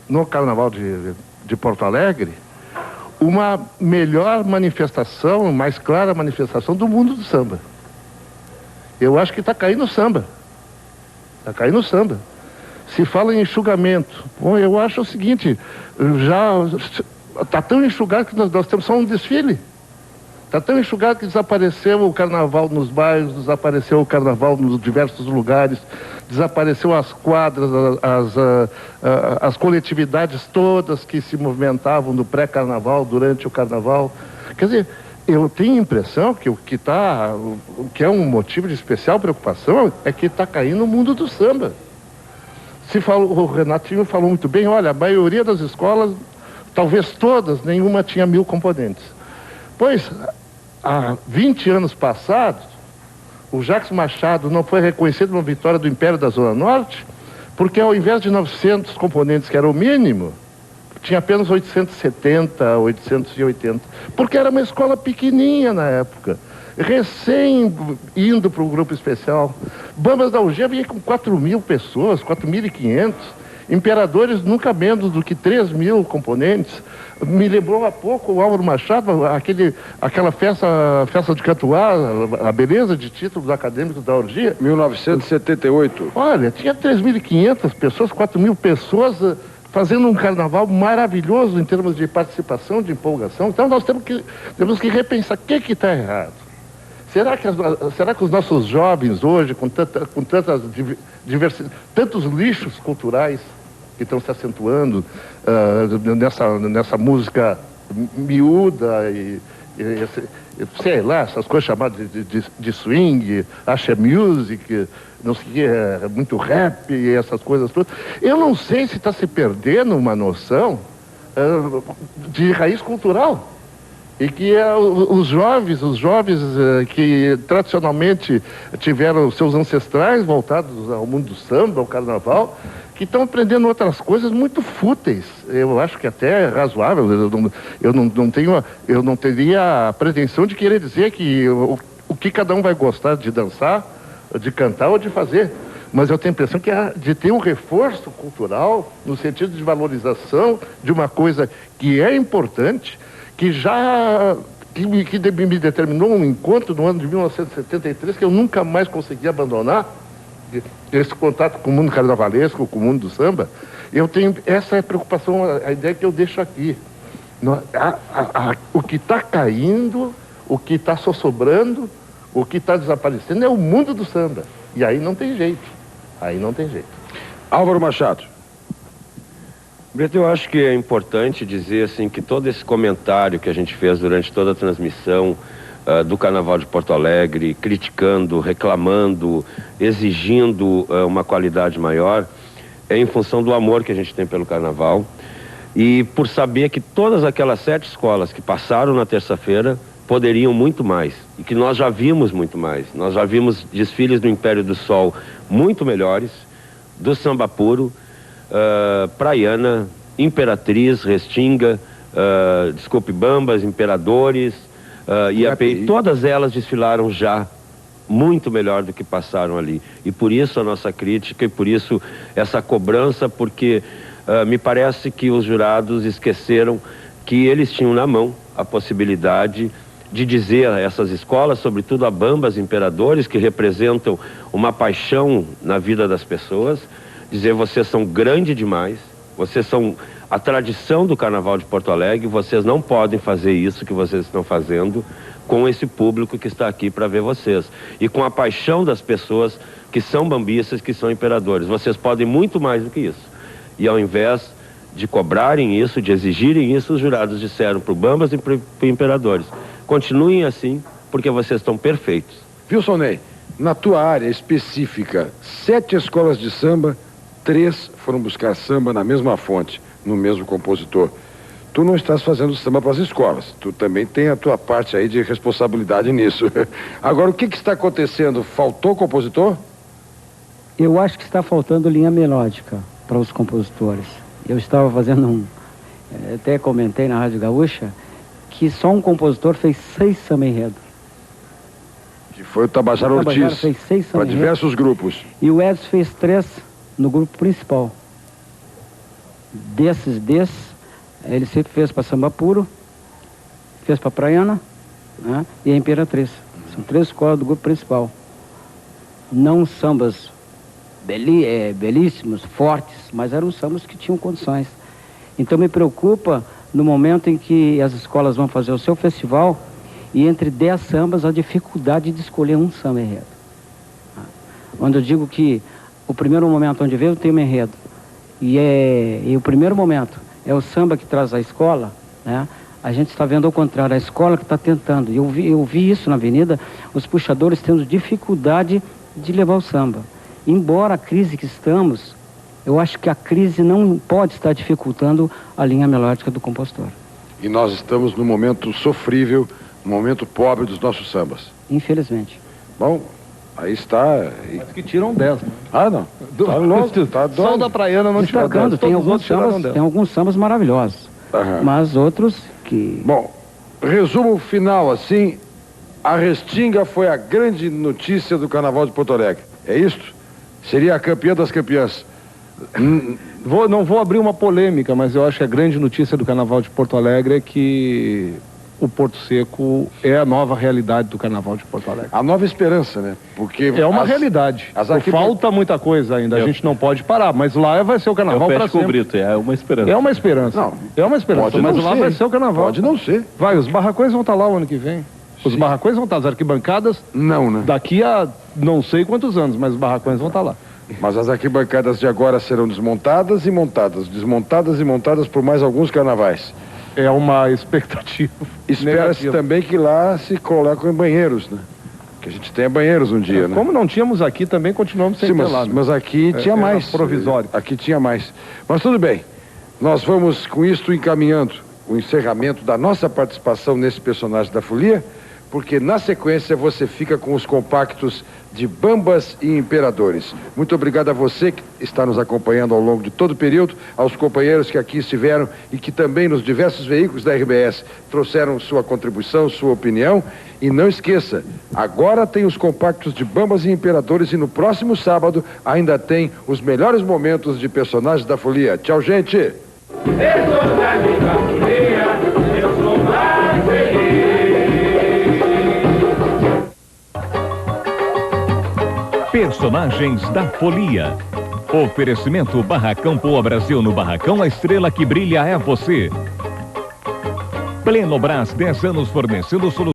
no Carnaval de Porto Alegre uma melhor manifestação, mais clara manifestação do mundo do samba. Eu acho que está caindo o samba. Está caindo o samba. Se fala em enxugamento, bom, eu acho o seguinte, já está tão enxugado que nós temos só um desfile. Está tão enxugado que desapareceu o carnaval nos bairros, desapareceu o carnaval nos diversos lugares, desapareceu as quadras, as coletividades todas que se movimentavam no pré-carnaval, durante o carnaval. Quer dizer, eu tenho a impressão que o que é um motivo de especial preocupação é que está caindo o mundo do samba. O Renatinho falou muito bem, olha, a maioria das escolas, talvez todas, nenhuma tinha 1000 componentes. Pois, há 20 anos passados, o Jacques Machado não foi reconhecido uma vitória do Império da Zona Norte, porque ao invés de 900 componentes, que era o mínimo, tinha apenas 870, 880, porque era uma escola pequenininha na época, recém indo para o grupo especial. Bambas da UG vinha com 4.000 pessoas, 4.500, Imperadores nunca menos do que 3.000 componentes. Me lembrou há pouco o Álvaro Machado, aquela festa de Catuá, a beleza de títulos acadêmicos da orgia. 1978. Olha, tinha 3.500 pessoas, 4.000 pessoas fazendo um carnaval maravilhoso em termos de participação, de empolgação. Então nós temos que repensar o que está errado. Será que os nossos jovens hoje, com tantos lixos culturais que estão se acentuando nessa música miúda e sei lá, essas coisas chamadas de swing, axé music, não sei o que, muito rap e essas coisas todas. Eu não sei se está se perdendo uma noção de raiz cultural. E que os jovens que tradicionalmente tiveram seus ancestrais voltados ao mundo do samba, ao carnaval, que estão aprendendo outras coisas muito fúteis. Eu acho que até é razoável. Eu não teria a pretensão de querer dizer que o que cada um vai gostar de dançar, de cantar ou de fazer. Mas eu tenho a impressão que de ter um reforço cultural no sentido de valorização de uma coisa que é importante, que me determinou um encontro no ano de 1973 que eu nunca mais consegui abandonar, esse contato com o mundo carnavalesco, com o mundo do samba. Essa é a preocupação, a ideia que eu deixo aqui. O que está caindo, o que está sobrando, o que está desaparecendo é o mundo do samba. E aí não tem jeito. Álvaro Machado. Brito, eu acho que é importante dizer assim que todo esse comentário que a gente fez durante toda a transmissão do Carnaval de Porto Alegre, criticando, reclamando, exigindo uma qualidade maior, é em função do amor que a gente tem pelo Carnaval e por saber que todas aquelas 7 escolas que passaram na terça-feira poderiam muito mais e que nós já vimos muito mais. Nós já vimos desfiles do Império do Sol muito melhores, do Samba Puro, Praiana, Imperatriz, Restinga, Bambas, Imperadores, IAP, todas elas desfilaram já muito melhor do que passaram ali. E por isso a nossa crítica e por isso essa cobrança, porque me parece que os jurados esqueceram que eles tinham na mão a possibilidade de dizer a essas escolas, sobretudo a Bambas, Imperadores, que representam uma paixão na vida das pessoas, dizer: vocês são grandes demais, vocês são a tradição do Carnaval de Porto Alegre, vocês não podem fazer isso que vocês estão fazendo com esse público que está aqui para ver vocês. E com a paixão das pessoas que são bambistas, que são imperadores. Vocês podem muito mais do que isso. E ao invés de cobrarem isso, de exigirem isso, os jurados disseram para o Bambas e para o Imperadores: continuem assim, porque vocês estão perfeitos. Wilson Ney, na tua área específica, 7 escolas de samba, 3 foram buscar samba na mesma fonte, no mesmo compositor. Tu não estás fazendo samba para as escolas, tu também tem a tua parte aí de responsabilidade nisso. Agora, o que está acontecendo? Faltou compositor? Eu acho que está faltando linha melódica para os compositores. Eu estava fazendo até comentei na Rádio Gaúcha, que só um compositor fez 6 samba enredo. Que foi o Tabajara Ortiz, fez 6 para diversos grupos. E o Edson fez 3 no grupo principal. Desses, ele sempre fez para Samba Puro, fez para Praiana, né, e a Imperatriz. São 3 escolas do grupo principal. Não sambas belíssimos, fortes, mas eram sambas que tinham condições. Então me preocupa no momento em que as escolas vão fazer o seu festival e entre 10 sambas a dificuldade de escolher um samba enredo. Onde eu digo que o primeiro momento onde veio tem um enredo e o primeiro momento é o samba que traz a escola, né? A gente está vendo ao contrário, a escola que está tentando. Eu vi isso na avenida, os puxadores tendo dificuldade de levar o samba. Embora a crise que estamos, eu acho que a crise não pode estar dificultando a linha melódica do compositor. E nós estamos num momento sofrível Um momento pobre dos nossos sambas. Infelizmente. Bom, aí está. Mas que tiram 10, né? Ah, não. Tá louco, tá doido. Só da Praiana não tirou 10. Tem alguns sambas maravilhosos. Mas outros que... Bom, resumo final assim, a Restinga foi a grande notícia do Carnaval de Porto Alegre. É isto? Seria a campeã das campeãs. Não vou abrir uma polêmica, mas eu acho que a grande notícia do Carnaval de Porto Alegre é que o Porto Seco é a nova realidade do Carnaval de Porto Alegre. A nova esperança, né? Porque é uma realidade. Falta muita coisa ainda, a gente não pode parar, mas lá vai ser o Carnaval para sempre. Brito, é uma esperança. É uma esperança. Não, é uma esperança, mas lá vai ser o Carnaval. Pode não ser. Vai, os barracões vão estar lá o ano que vem. Os barracões vão estar, as arquibancadas... Não, né? Daqui a não sei quantos anos, mas os barracões vão estar lá. Mas as arquibancadas de agora serão desmontadas e montadas. Desmontadas e montadas por mais alguns carnavais. É uma expectativa. Espera-se também que lá se colocam banheiros, né? Que a gente tenha banheiros um dia, né? Como não tínhamos aqui, também continuamos sem ter lá. Mas aqui tinha mais. Provisório. Aqui tinha mais. Mas tudo bem. Nós vamos com isto encaminhando o encerramento da nossa participação nesse personagem da folia, porque na sequência você fica com os compactos de Bambas e Imperadores. Muito obrigado a você que está nos acompanhando ao longo de todo o período, aos companheiros que aqui estiveram e que também nos diversos veículos da RBS trouxeram sua contribuição, sua opinião. E não esqueça, agora tem os compactos de Bambas e Imperadores e no próximo sábado ainda tem os melhores momentos de personagens da folia. Tchau, gente! Eu sou mais feliz. Personagens da folia. Oferecimento Barracão Poa Brasil. No Barracão, a estrela que brilha é você. Plenobras, 10 anos fornecendo soluções.